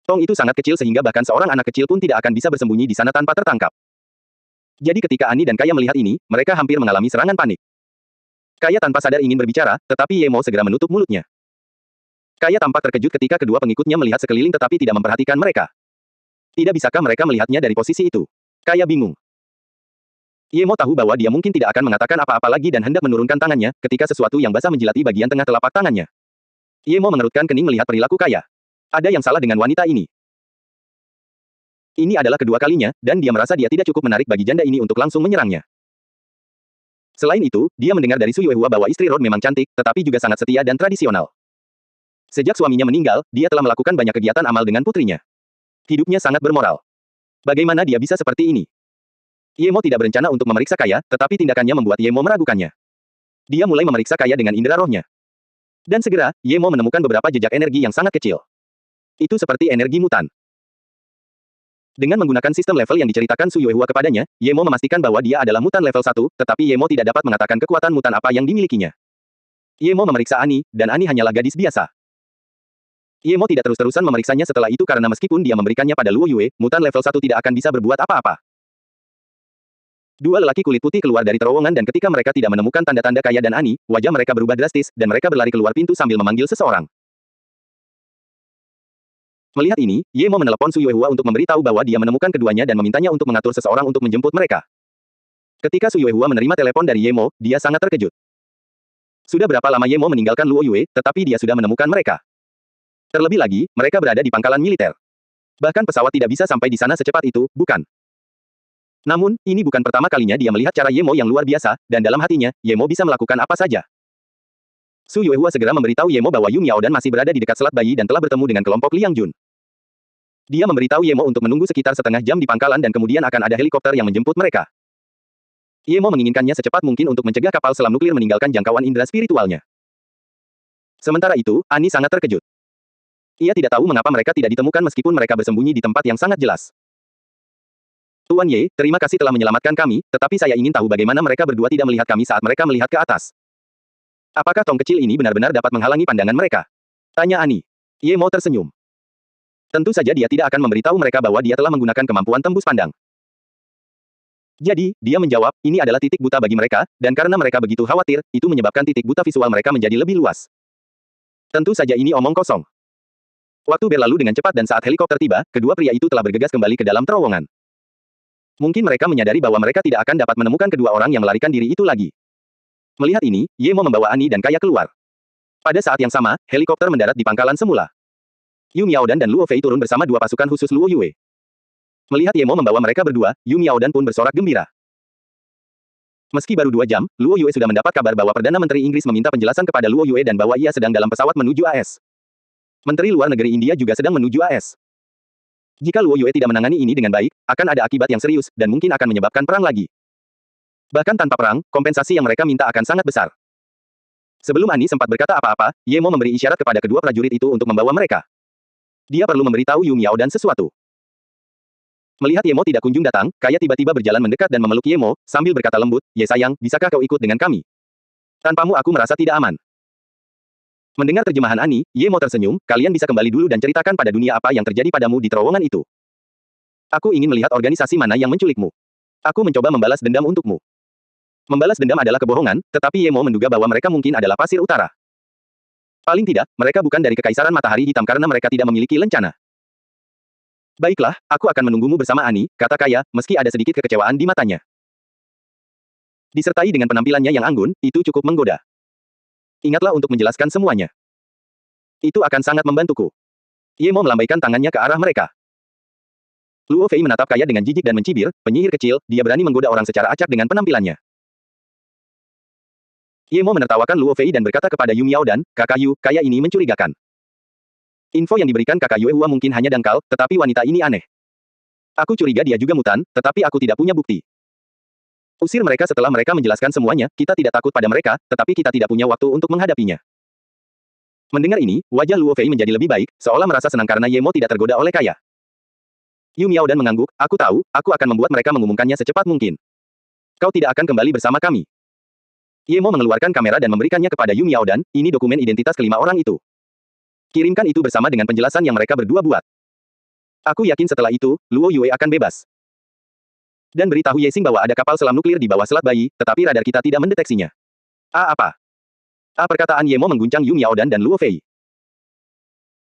Tong itu sangat kecil sehingga bahkan seorang anak kecil pun tidak akan bisa bersembunyi di sana tanpa tertangkap. Jadi ketika Ani dan Kaya melihat ini, mereka hampir mengalami serangan panik. Kaya tanpa sadar ingin berbicara, tetapi Ye Mo segera menutup mulutnya. Kaya tampak terkejut ketika kedua pengikutnya melihat sekeliling tetapi tidak memperhatikan mereka. Tidak bisakah mereka melihatnya dari posisi itu? Kaya bingung. Ye Mo tahu bahwa dia mungkin tidak akan mengatakan apa-apa lagi dan hendak menurunkan tangannya, ketika sesuatu yang basah menjilati bagian tengah telapak tangannya. Ye Mo mengerutkan kening melihat perilaku Kaya. Ada yang salah dengan wanita ini. Ini adalah kedua kalinya, dan dia merasa dia tidak cukup menarik bagi janda ini untuk langsung menyerangnya. Selain itu, dia mendengar dari Su Yuehua bahwa istri Rod memang cantik, tetapi juga sangat setia dan tradisional. Sejak suaminya meninggal, dia telah melakukan banyak kegiatan amal dengan putrinya. Hidupnya sangat bermoral. Bagaimana dia bisa seperti ini? Ye Mo tidak berencana untuk memeriksa Kaya, tetapi tindakannya membuat Ye Mo meragukannya. Dia mulai memeriksa Kaya dengan indera rohnya. Dan segera, Ye Mo menemukan beberapa jejak energi yang sangat kecil. Itu seperti energi mutan. Dengan menggunakan sistem level yang diceritakan Su Yuehua kepadanya, Ye Mo memastikan bahwa dia adalah mutan level 1, tetapi Ye Mo tidak dapat mengatakan kekuatan mutan apa yang dimilikinya. Ye Mo memeriksa Ani, dan Ani hanyalah gadis biasa. Ye Mo tidak terus-terusan memeriksanya setelah itu karena meskipun dia memberikannya pada Luo Yue, mutan level 1 tidak akan bisa berbuat apa-apa. Dua lelaki kulit putih keluar dari terowongan dan ketika mereka tidak menemukan tanda-tanda Kaya dan Ani, wajah mereka berubah drastis, dan mereka berlari keluar pintu sambil memanggil seseorang. Melihat ini, Ye Mo menelepon Su Yuehua untuk memberitahu bahwa dia menemukan keduanya dan memintanya untuk mengatur seseorang untuk menjemput mereka. Ketika Su Yuehua menerima telepon dari Ye Mo, dia sangat terkejut. Sudah berapa lama Ye Mo meninggalkan Luo Yue, tetapi dia sudah menemukan mereka. Terlebih lagi, mereka berada di pangkalan militer. Bahkan pesawat tidak bisa sampai di sana secepat itu, bukan? Namun, ini bukan pertama kalinya dia melihat cara Ye Mo yang luar biasa, dan dalam hatinya, Ye Mo bisa melakukan apa saja. Su Yuehua segera memberitahu Ye Mo bahwa Yu Miaodan masih berada di dekat Selat Bayi dan telah bertemu dengan kelompok Liang Jun. Dia memberitahu Ye Mo untuk menunggu sekitar setengah jam di pangkalan dan kemudian akan ada helikopter yang menjemput mereka. Ye Mo menginginkannya secepat mungkin untuk mencegah kapal selam nuklir meninggalkan jangkauan indera spiritualnya. Sementara itu, Ani sangat terkejut. Ia tidak tahu mengapa mereka tidak ditemukan meskipun mereka bersembunyi di tempat yang sangat jelas. Tuan Ye, terima kasih telah menyelamatkan kami, tetapi saya ingin tahu bagaimana mereka berdua tidak melihat kami saat mereka melihat ke atas. Apakah tong kecil ini benar-benar dapat menghalangi pandangan mereka? Tanya Ani. Ye Mo tersenyum. Tentu saja dia tidak akan memberitahu mereka bahwa dia telah menggunakan kemampuan tembus pandang. Jadi, dia menjawab, ini adalah titik buta bagi mereka, dan karena mereka begitu khawatir, itu menyebabkan titik buta visual mereka menjadi lebih luas. Tentu saja ini omong kosong. Waktu berlalu dengan cepat dan saat helikopter tiba, kedua pria itu telah bergegas kembali ke dalam terowongan. Mungkin mereka menyadari bahwa mereka tidak akan dapat menemukan kedua orang yang melarikan diri itu lagi. Melihat ini, Ye Mo membawa Ani dan Kaya keluar. Pada saat yang sama, helikopter mendarat di pangkalan semula. Yu Miaodan dan Luo Fei turun bersama dua pasukan khusus Luo Yue. Melihat Ye Mo membawa mereka berdua, Yu Miaodan pun bersorak gembira. Meski baru 2 jam, Luo Yue sudah mendapat kabar bahwa Perdana Menteri Inggris meminta penjelasan kepada Luo Yue dan bahwa ia sedang dalam pesawat menuju AS. Menteri Luar Negeri India juga sedang menuju AS. Jika Luo Yue tidak menangani ini dengan baik, akan ada akibat yang serius, dan mungkin akan menyebabkan perang lagi. Bahkan tanpa perang, kompensasi yang mereka minta akan sangat besar. Sebelum Ani sempat berkata apa-apa, Ye Mo memberi isyarat kepada kedua prajurit itu untuk membawa mereka. Dia perlu memberitahu Yu Miao dan sesuatu. Melihat Ye Mo tidak kunjung datang, Kaya tiba-tiba berjalan mendekat dan memeluk Ye Mo, sambil berkata lembut, "Ye sayang, bisakah kau ikut dengan kami? Tanpamu aku merasa tidak aman." Mendengar terjemahan Ani, Ye Mo tersenyum, "Kalian bisa kembali dulu dan ceritakan pada dunia apa yang terjadi padamu di terowongan itu. Aku ingin melihat organisasi mana yang menculikmu. Aku mencoba membalas dendam untukmu." Membalas dendam adalah kebohongan, tetapi Ye Mo menduga bahwa mereka mungkin adalah Pasir Utara. Paling tidak, mereka bukan dari Kekaisaran Matahari Hitam karena mereka tidak memiliki lencana. "Baiklah, aku akan menunggumu bersama Ani," kata Kaya, meski ada sedikit kekecewaan di matanya. Disertai dengan penampilannya yang anggun, itu cukup menggoda. "Ingatlah untuk menjelaskan semuanya. Itu akan sangat membantuku." Ye Mo melambaikan tangannya ke arah mereka. Luo Fei menatap Kaya dengan jijik dan mencibir, penyihir kecil, dia berani menggoda orang secara acak dengan penampilannya. Ye Mo menertawakan Luo Fei dan berkata kepada Yu Miaodan, "Kakak Yu, Kaya ini mencurigakan. Info yang diberikan kakak Yue Hua mungkin hanya dangkal, tetapi wanita ini aneh. Aku curiga dia juga mutan, tetapi aku tidak punya bukti. Usir mereka setelah mereka menjelaskan semuanya, kita tidak takut pada mereka, tetapi kita tidak punya waktu untuk menghadapinya." Mendengar ini, wajah Luo Fei menjadi lebih baik, seolah merasa senang karena Ye Mo tidak tergoda oleh Kaya. Yu Miaodan mengangguk, "Aku tahu, aku akan membuat mereka mengumumkannya secepat mungkin. Kau tidak akan kembali bersama kami." Ye Mo mengeluarkan kamera dan memberikannya kepada Yu Miaodan, "Ini dokumen identitas kelima orang itu. Kirimkan itu bersama dengan penjelasan yang mereka berdua buat. Aku yakin setelah itu, Luo Yue akan bebas. Dan beritahu Ye Xing bahwa ada kapal selam nuklir di bawah Selat Bayi, tetapi radar kita tidak mendeteksinya." Apa?" Perkataan Ye Mo mengguncang Yu Miaodan dan Luo Fei.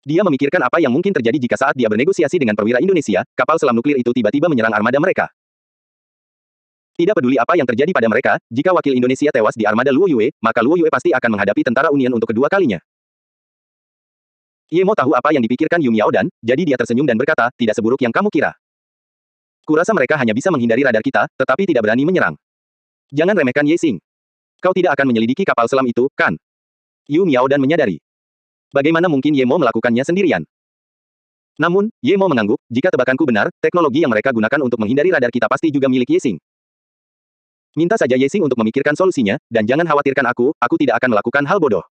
Dia memikirkan apa yang mungkin terjadi jika saat dia bernegosiasi dengan perwira Indonesia, kapal selam nuklir itu tiba-tiba menyerang armada mereka. Tidak peduli apa yang terjadi pada mereka, jika wakil Indonesia tewas di armada Luo Yue, maka Luo Yue pasti akan menghadapi tentara Union untuk kedua kalinya. Ye Mo tahu apa yang dipikirkan Yu Miaodan, jadi dia tersenyum dan berkata, "Tidak seburuk yang kamu kira. Kurasa mereka hanya bisa menghindari radar kita, tetapi tidak berani menyerang. Jangan remehkan Ye Xing. Kau tidak akan menyelidiki kapal selam itu, kan?" Yu Miaodan menyadari. Bagaimana mungkin Ye Mo melakukannya sendirian? Namun, Ye Mo mengangguk, "Jika tebakanku benar, teknologi yang mereka gunakan untuk menghindari radar kita pasti juga milik Ye Xing. Minta saja Ye Xing untuk memikirkan solusinya, dan jangan khawatirkan aku tidak akan melakukan hal bodoh."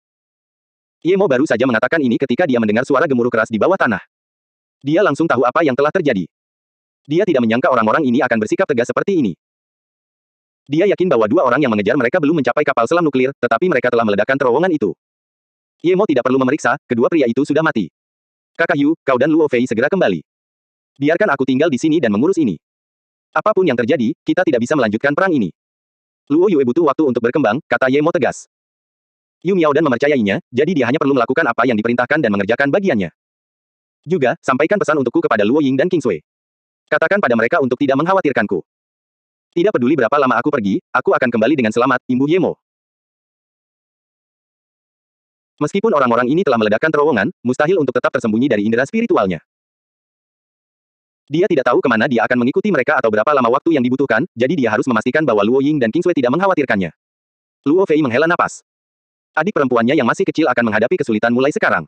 Ye Mo baru saja mengatakan ini ketika dia mendengar suara gemuruh keras di bawah tanah. Dia langsung tahu apa yang telah terjadi. Dia tidak menyangka orang-orang ini akan bersikap tegas seperti ini. Dia yakin bahwa dua orang yang mengejar mereka belum mencapai kapal selam nuklir, tetapi mereka telah meledakkan terowongan itu. Ye Mo tidak perlu memeriksa, kedua pria itu sudah mati. "Kakak Yu, kau dan Luo Fei segera kembali. Biarkan aku tinggal di sini dan mengurus ini. Apapun yang terjadi, kita tidak bisa melanjutkan perang ini." "Luo Yue butuh waktu untuk berkembang," kata Ye Mo tegas. Yu Miaodan mempercayainya, jadi dia hanya perlu melakukan apa yang diperintahkan dan mengerjakan bagiannya. "Juga, sampaikan pesan untukku kepada Luo Ying dan King Sui. Katakan pada mereka untuk tidak mengkhawatirkanku. Tidak peduli berapa lama aku pergi, aku akan kembali dengan selamat," imbuh Ye Mo. Meskipun orang-orang ini telah meledakkan terowongan, mustahil untuk tetap tersembunyi dari indera spiritualnya. Dia tidak tahu kemana dia akan mengikuti mereka atau berapa lama waktu yang dibutuhkan, jadi dia harus memastikan bahwa Luo Ying dan King Sui tidak mengkhawatirkannya. Luo Fei menghela napas. Adik perempuannya yang masih kecil akan menghadapi kesulitan mulai sekarang.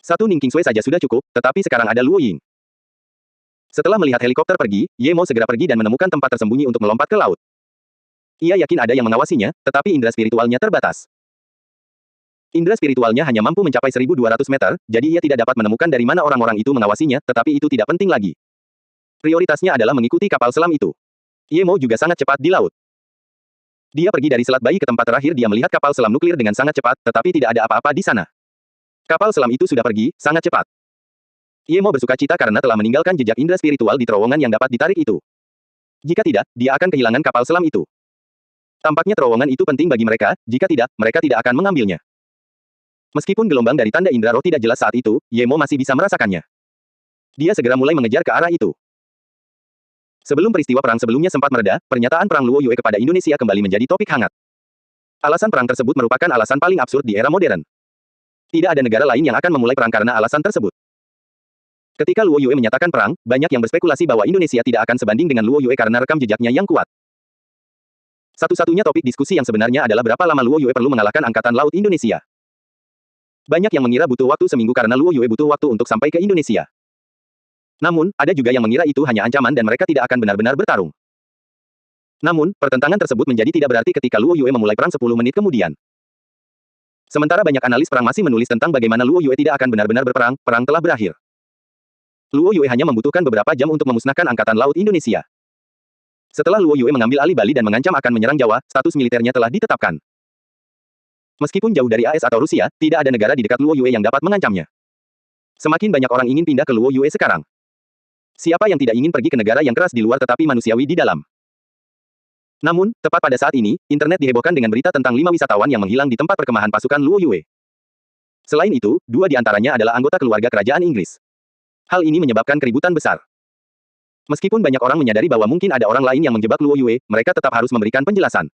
Satu Ning King Sui saja sudah cukup, tetapi sekarang ada Luo Ying. Setelah melihat helikopter pergi, Ye Mo segera pergi dan menemukan tempat tersembunyi untuk melompat ke laut. Ia yakin ada yang mengawasinya, tetapi indera spiritualnya terbatas. Indera spiritualnya hanya mampu mencapai 1.200 meter, jadi ia tidak dapat menemukan dari mana orang-orang itu mengawasinya, tetapi itu tidak penting lagi. Prioritasnya adalah mengikuti kapal selam itu. Ye Mo juga sangat cepat di laut. Dia pergi dari Selat Bayi ke tempat terakhir dia melihat kapal selam nuklir dengan sangat cepat, tetapi tidak ada apa-apa di sana. Kapal selam itu sudah pergi, sangat cepat. Ye Mo bersuka cita karena telah meninggalkan jejak indera spiritual di terowongan yang dapat ditarik itu. Jika tidak, dia akan kehilangan kapal selam itu. Tampaknya terowongan itu penting bagi mereka, jika tidak, mereka tidak akan mengambilnya. Meskipun gelombang dari tanda indera roh tidak jelas saat itu, Ye Mo masih bisa merasakannya. Dia segera mulai mengejar ke arah itu. Sebelum peristiwa perang sebelumnya sempat mereda, pernyataan perang Luo Yue kepada Indonesia kembali menjadi topik hangat. Alasan perang tersebut merupakan alasan paling absurd di era modern. Tidak ada negara lain yang akan memulai perang karena alasan tersebut. Ketika Luo Yue menyatakan perang, banyak yang berspekulasi bahwa Indonesia tidak akan sebanding dengan Luo Yue karena rekam jejaknya yang kuat. Satu-satunya topik diskusi yang sebenarnya adalah berapa lama Luo Yue perlu mengalahkan Angkatan Laut Indonesia. Banyak yang mengira butuh waktu seminggu karena Luo Yue butuh waktu untuk sampai ke Indonesia. Namun, ada juga yang mengira itu hanya ancaman dan mereka tidak akan benar-benar bertarung. Namun, pertentangan tersebut menjadi tidak berarti ketika Luo Yue memulai perang 10 menit kemudian. Sementara banyak analis perang masih menulis tentang bagaimana Luo Yue tidak akan benar-benar berperang, perang telah berakhir. Luo Yue hanya membutuhkan beberapa jam untuk memusnahkan Angkatan Laut Indonesia. Setelah Luo Yue mengambil alih Bali dan mengancam akan menyerang Jawa, status militernya telah ditetapkan. Meskipun jauh dari AS atau Rusia, tidak ada negara di dekat Luo Yue yang dapat mengancamnya. Semakin banyak orang ingin pindah ke Luo Yue sekarang. Siapa yang tidak ingin pergi ke negara yang keras di luar tetapi manusiawi di dalam? Namun, tepat pada saat ini, internet dihebohkan dengan berita tentang 5 wisatawan yang menghilang di tempat perkemahan pasukan Luo Yue. Selain itu, 2 di antaranya adalah anggota keluarga kerajaan Inggris. Hal ini menyebabkan keributan besar. Meskipun banyak orang menyadari bahwa mungkin ada orang lain yang menjebak Luo Yue, mereka tetap harus memberikan penjelasan.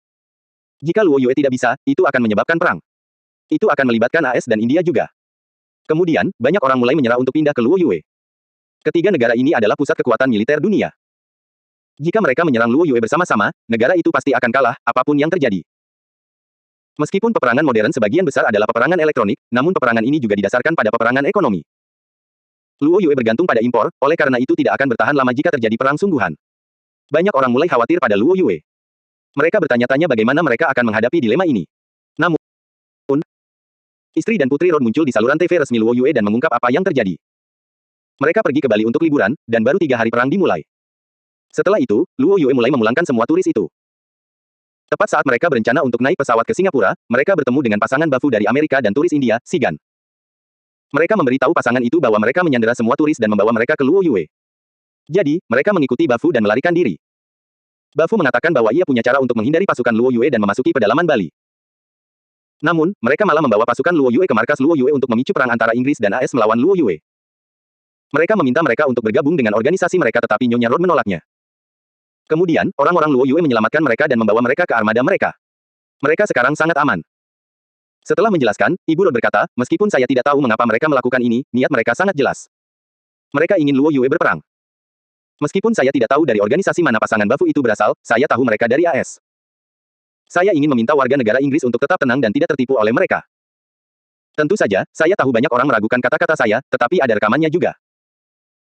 Jika Luo Yue tidak bisa, itu akan menyebabkan perang. Itu akan melibatkan AS dan India juga. Kemudian, banyak orang mulai menyerah untuk pindah ke Luo Yue. Ketiga negara ini adalah pusat kekuatan militer dunia. Jika mereka menyerang Luo Yue bersama-sama, negara itu pasti akan kalah, apapun yang terjadi. Meskipun peperangan modern sebagian besar adalah peperangan elektronik, namun peperangan ini juga didasarkan pada peperangan ekonomi. Luo Yue bergantung pada impor, oleh karena itu tidak akan bertahan lama jika terjadi perang sungguhan. Banyak orang mulai khawatir pada Luo Yue. Mereka bertanya-tanya bagaimana mereka akan menghadapi dilema ini. Namun, istri dan putri Rod muncul di saluran TV resmi Luo Yue dan mengungkap apa yang terjadi. Mereka pergi ke Bali untuk liburan, dan baru 3 hari perang dimulai. Setelah itu, Luo Yue mulai memulangkan semua turis itu. Tepat saat mereka berencana untuk naik pesawat ke Singapura, mereka bertemu dengan pasangan Bafu dari Amerika dan turis India, Sigan. Mereka memberitahu pasangan itu bahwa mereka menyandera semua turis dan membawa mereka ke Luo Yue. Jadi, mereka mengikuti Bafu dan melarikan diri. Bafu mengatakan bahwa ia punya cara untuk menghindari pasukan Luo Yue dan memasuki pedalaman Bali. Namun, mereka malah membawa pasukan Luo Yue ke markas Luo Yue untuk memicu perang antara Inggris dan AS melawan Luo Yue. Mereka meminta mereka untuk bergabung dengan organisasi mereka tetapi Nyonya Rod menolaknya. Kemudian, orang-orang Luo Yue menyelamatkan mereka dan membawa mereka ke armada mereka. Mereka sekarang sangat aman. Setelah menjelaskan, Ibu Rod berkata, meskipun saya tidak tahu mengapa mereka melakukan ini, niat mereka sangat jelas. Mereka ingin Luo Yue berperang. Meskipun saya tidak tahu dari organisasi mana pasangan Bafu itu berasal, saya tahu mereka dari AS. Saya ingin meminta warga negara Inggris untuk tetap tenang dan tidak tertipu oleh mereka. Tentu saja, saya tahu banyak orang meragukan kata-kata saya, tetapi ada rekamannya juga.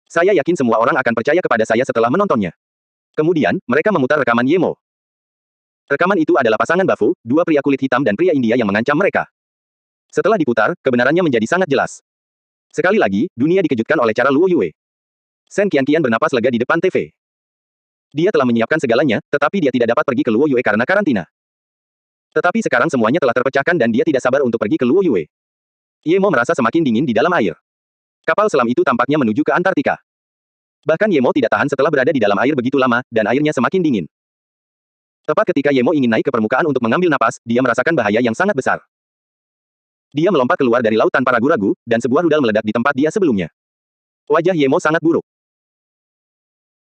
Saya yakin semua orang akan percaya kepada saya setelah menontonnya. Kemudian, mereka memutar rekaman Yemo. Rekaman itu adalah pasangan Bafu, 2 pria kulit hitam dan pria India yang mengancam mereka. Setelah diputar, kebenarannya menjadi sangat jelas. Sekali lagi, dunia dikejutkan oleh cara Luo Yue. Sen Qianqian bernapas lega di depan TV. Dia telah menyiapkan segalanya, tetapi dia tidak dapat pergi ke Luo Yue karena karantina. Tetapi sekarang semuanya telah terpecahkan dan dia tidak sabar untuk pergi ke Luo Yue. Yemo merasa semakin dingin di dalam air. Kapal selam itu tampaknya menuju ke Antartika. Bahkan Yemo tidak tahan setelah berada di dalam air begitu lama, dan airnya semakin dingin. Tepat ketika Yemo ingin naik ke permukaan untuk mengambil napas, dia merasakan bahaya yang sangat besar. Dia melompat keluar dari laut tanpa ragu-ragu, dan sebuah rudal meledak di tempat dia sebelumnya. Wajah Yemo sangat buruk.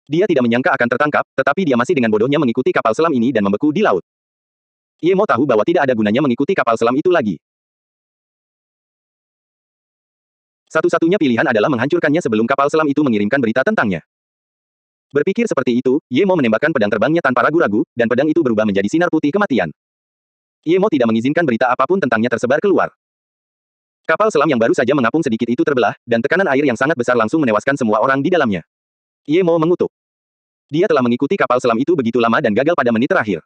Dia tidak menyangka akan tertangkap, tetapi dia masih dengan bodohnya mengikuti kapal selam ini dan membeku di laut. Yemo tahu bahwa tidak ada gunanya mengikuti kapal selam itu lagi. Satu-satunya pilihan adalah menghancurkannya sebelum kapal selam itu mengirimkan berita tentangnya. Berpikir seperti itu, Yemo menembakkan pedang terbangnya tanpa ragu-ragu, dan pedang itu berubah menjadi sinar putih kematian. Yemo tidak mengizinkan berita apapun tentangnya tersebar keluar. Kapal selam yang baru saja mengapung sedikit itu terbelah, dan tekanan air yang sangat besar langsung menewaskan semua orang di dalamnya. Yemo mengutuk. Dia telah mengikuti kapal selam itu begitu lama dan gagal pada menit terakhir.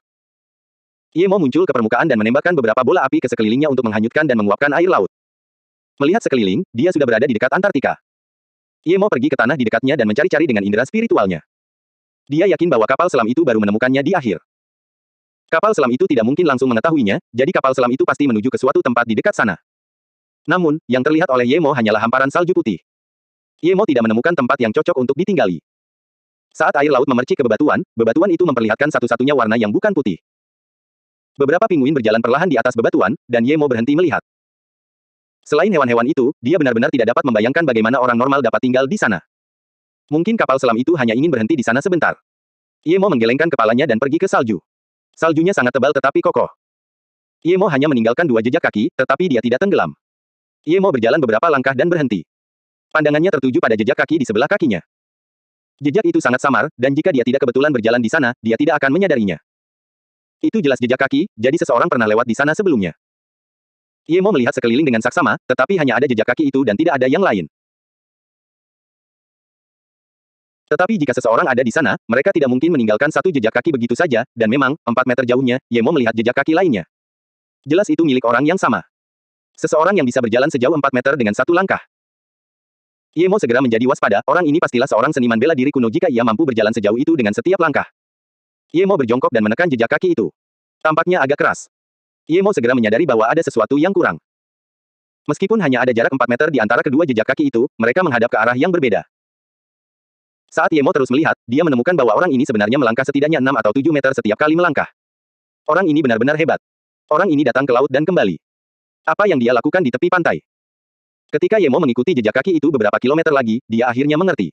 Yemo muncul ke permukaan dan menembakkan beberapa bola api ke sekelilingnya untuk menghanyutkan dan menguapkan air laut. Melihat sekeliling, dia sudah berada di dekat Antartika. Yemo pergi ke tanah di dekatnya dan mencari-cari dengan indera spiritualnya. Dia yakin bahwa kapal selam itu baru menemukannya di akhir. Kapal selam itu tidak mungkin langsung mengetahuinya, jadi kapal selam itu pasti menuju ke suatu tempat di dekat sana. Namun, yang terlihat oleh Yemo hanyalah hamparan salju putih. Yemo tidak menemukan tempat yang cocok untuk ditinggali. Saat air laut memercik ke bebatuan, bebatuan itu memperlihatkan satu-satunya warna yang bukan putih. Beberapa pinguin berjalan perlahan di atas bebatuan, dan Yemo berhenti melihat. Selain hewan-hewan itu, dia benar-benar tidak dapat membayangkan bagaimana orang normal dapat tinggal di sana. Mungkin kapal selam itu hanya ingin berhenti di sana sebentar. Ye Mo menggelengkan kepalanya dan pergi ke salju. Saljunya sangat tebal tetapi kokoh. Ye Mo hanya meninggalkan 2 jejak kaki, tetapi dia tidak tenggelam. Ye Mo berjalan beberapa langkah dan berhenti. Pandangannya tertuju pada jejak kaki di sebelah kakinya. Jejak itu sangat samar, dan jika dia tidak kebetulan berjalan di sana, dia tidak akan menyadarinya. Itu jelas jejak kaki, jadi seseorang pernah lewat di sana sebelumnya. Ye Mo melihat sekeliling dengan saksama, tetapi hanya ada jejak kaki itu dan tidak ada yang lain. Tetapi jika seseorang ada di sana, mereka tidak mungkin meninggalkan satu jejak kaki begitu saja, dan memang, 4 meter jauhnya, Ye Mo melihat jejak kaki lainnya. Jelas itu milik orang yang sama. Seseorang yang bisa berjalan sejauh 4 meter dengan satu langkah. Ye Mo segera menjadi waspada, orang ini pastilah seorang seniman bela diri kuno jika ia mampu berjalan sejauh itu dengan setiap langkah. Ye Mo berjongkok dan menekan jejak kaki itu. Tampaknya agak keras. Ye Mo segera menyadari bahwa ada sesuatu yang kurang. Meskipun hanya ada jarak 4 meter di antara kedua jejak kaki itu, mereka menghadap ke arah yang berbeda. Saat Ye Mo terus melihat, dia menemukan bahwa orang ini sebenarnya melangkah setidaknya 6 atau 7 meter setiap kali melangkah. Orang ini benar-benar hebat. Orang ini datang ke laut dan kembali. Apa yang dia lakukan di tepi pantai? Ketika Ye Mo mengikuti jejak kaki itu beberapa kilometer lagi, dia akhirnya mengerti.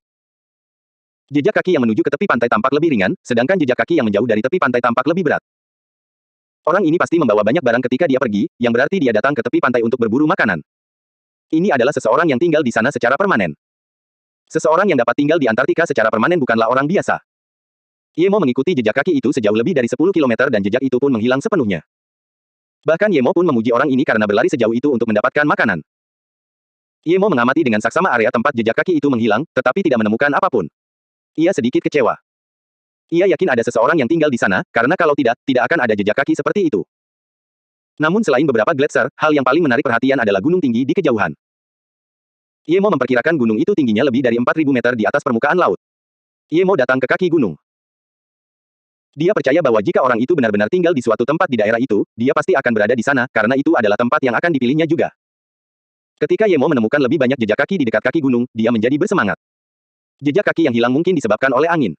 Jejak kaki yang menuju ke tepi pantai tampak lebih ringan, sedangkan jejak kaki yang menjauh dari tepi pantai tampak lebih berat. Orang ini pasti membawa banyak barang ketika dia pergi, yang berarti dia datang ke tepi pantai untuk berburu makanan. Ini adalah seseorang yang tinggal di sana secara permanen. Seseorang yang dapat tinggal di Antartika secara permanen bukanlah orang biasa. Ye Mo mengikuti jejak kaki itu sejauh lebih dari 10 kilometer dan jejak itu pun menghilang sepenuhnya. Bahkan Ye Mo pun memuji orang ini karena berlari sejauh itu untuk mendapatkan makanan. Ye Mo mengamati dengan saksama area tempat jejak kaki itu menghilang, tetapi tidak menemukan apapun. Ia sedikit kecewa. Ia yakin ada seseorang yang tinggal di sana, karena kalau tidak, tidak akan ada jejak kaki seperti itu. Namun selain beberapa gletser, hal yang paling menarik perhatian adalah gunung tinggi di kejauhan. Ye Mo memperkirakan gunung itu tingginya lebih dari 4.000 meter di atas permukaan laut. Ye Mo datang ke kaki gunung. Dia percaya bahwa jika orang itu benar-benar tinggal di suatu tempat di daerah itu, dia pasti akan berada di sana, karena itu adalah tempat yang akan dipilihnya juga. Ketika Ye Mo menemukan lebih banyak jejak kaki di dekat kaki gunung, dia menjadi bersemangat. Jejak kaki yang hilang mungkin disebabkan oleh angin.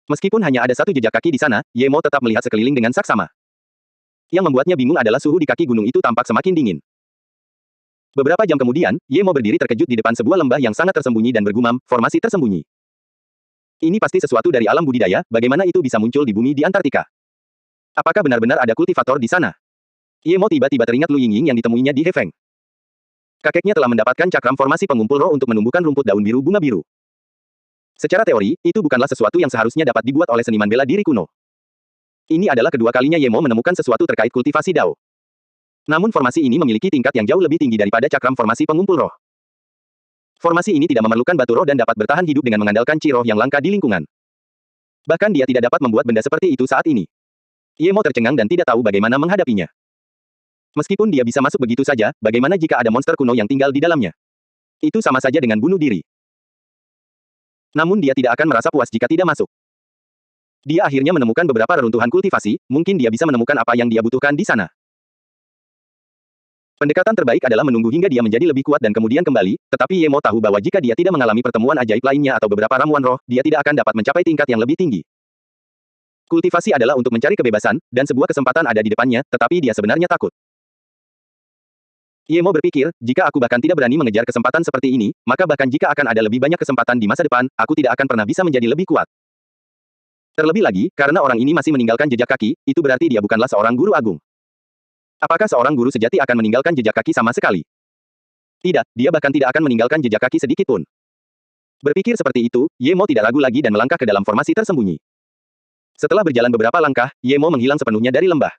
Meskipun hanya ada satu jejak kaki di sana, Ye Mo tetap melihat sekeliling dengan saksama. Yang membuatnya bingung adalah suhu di kaki gunung itu tampak semakin dingin. Beberapa jam kemudian, Ye Mo berdiri terkejut di depan sebuah lembah yang sangat tersembunyi dan bergumam, formasi tersembunyi. Ini pasti sesuatu dari alam budidaya, bagaimana itu bisa muncul di bumi di Antartika? Apakah benar-benar ada kultivator di sana? Ye Mo tiba-tiba teringat Lu Yingying yang ditemuinya di Hefeng. Kakeknya telah mendapatkan cakram formasi pengumpul roh untuk menumbuhkan rumput daun biru bunga biru. Secara teori, itu bukanlah sesuatu yang seharusnya dapat dibuat oleh seniman bela diri kuno. Ini adalah kedua kalinya Ye Mo menemukan sesuatu terkait kultivasi Dao. Namun formasi ini memiliki tingkat yang jauh lebih tinggi daripada cakram formasi pengumpul roh. Formasi ini tidak memerlukan batu roh dan dapat bertahan hidup dengan mengandalkan chi roh yang langka di lingkungan. Bahkan dia tidak dapat membuat benda seperti itu saat ini. Ye Mo tercengang dan tidak tahu bagaimana menghadapinya. Meskipun dia bisa masuk begitu saja, bagaimana jika ada monster kuno yang tinggal di dalamnya? Itu sama saja dengan bunuh diri. Namun dia tidak akan merasa puas jika tidak masuk. Dia akhirnya menemukan beberapa reruntuhan kultivasi, mungkin dia bisa menemukan apa yang dia butuhkan di sana. Pendekatan terbaik adalah menunggu hingga dia menjadi lebih kuat dan kemudian kembali, tetapi Ye Mo tahu bahwa jika dia tidak mengalami pertemuan ajaib lainnya atau beberapa ramuan roh, dia tidak akan dapat mencapai tingkat yang lebih tinggi. Kultivasi adalah untuk mencari kebebasan, dan sebuah kesempatan ada di depannya, tetapi dia sebenarnya takut. Ye Mo berpikir, jika aku bahkan tidak berani mengejar kesempatan seperti ini, maka bahkan jika akan ada lebih banyak kesempatan di masa depan, aku tidak akan pernah bisa menjadi lebih kuat. Terlebih lagi, karena orang ini masih meninggalkan jejak kaki, itu berarti dia bukanlah seorang guru agung. Apakah seorang guru sejati akan meninggalkan jejak kaki sama sekali? Tidak, dia bahkan tidak akan meninggalkan jejak kaki sedikit pun. Berpikir seperti itu, Ye Mo tidak ragu lagi dan melangkah ke dalam formasi tersembunyi. Setelah berjalan beberapa langkah, Ye Mo menghilang sepenuhnya dari lembah.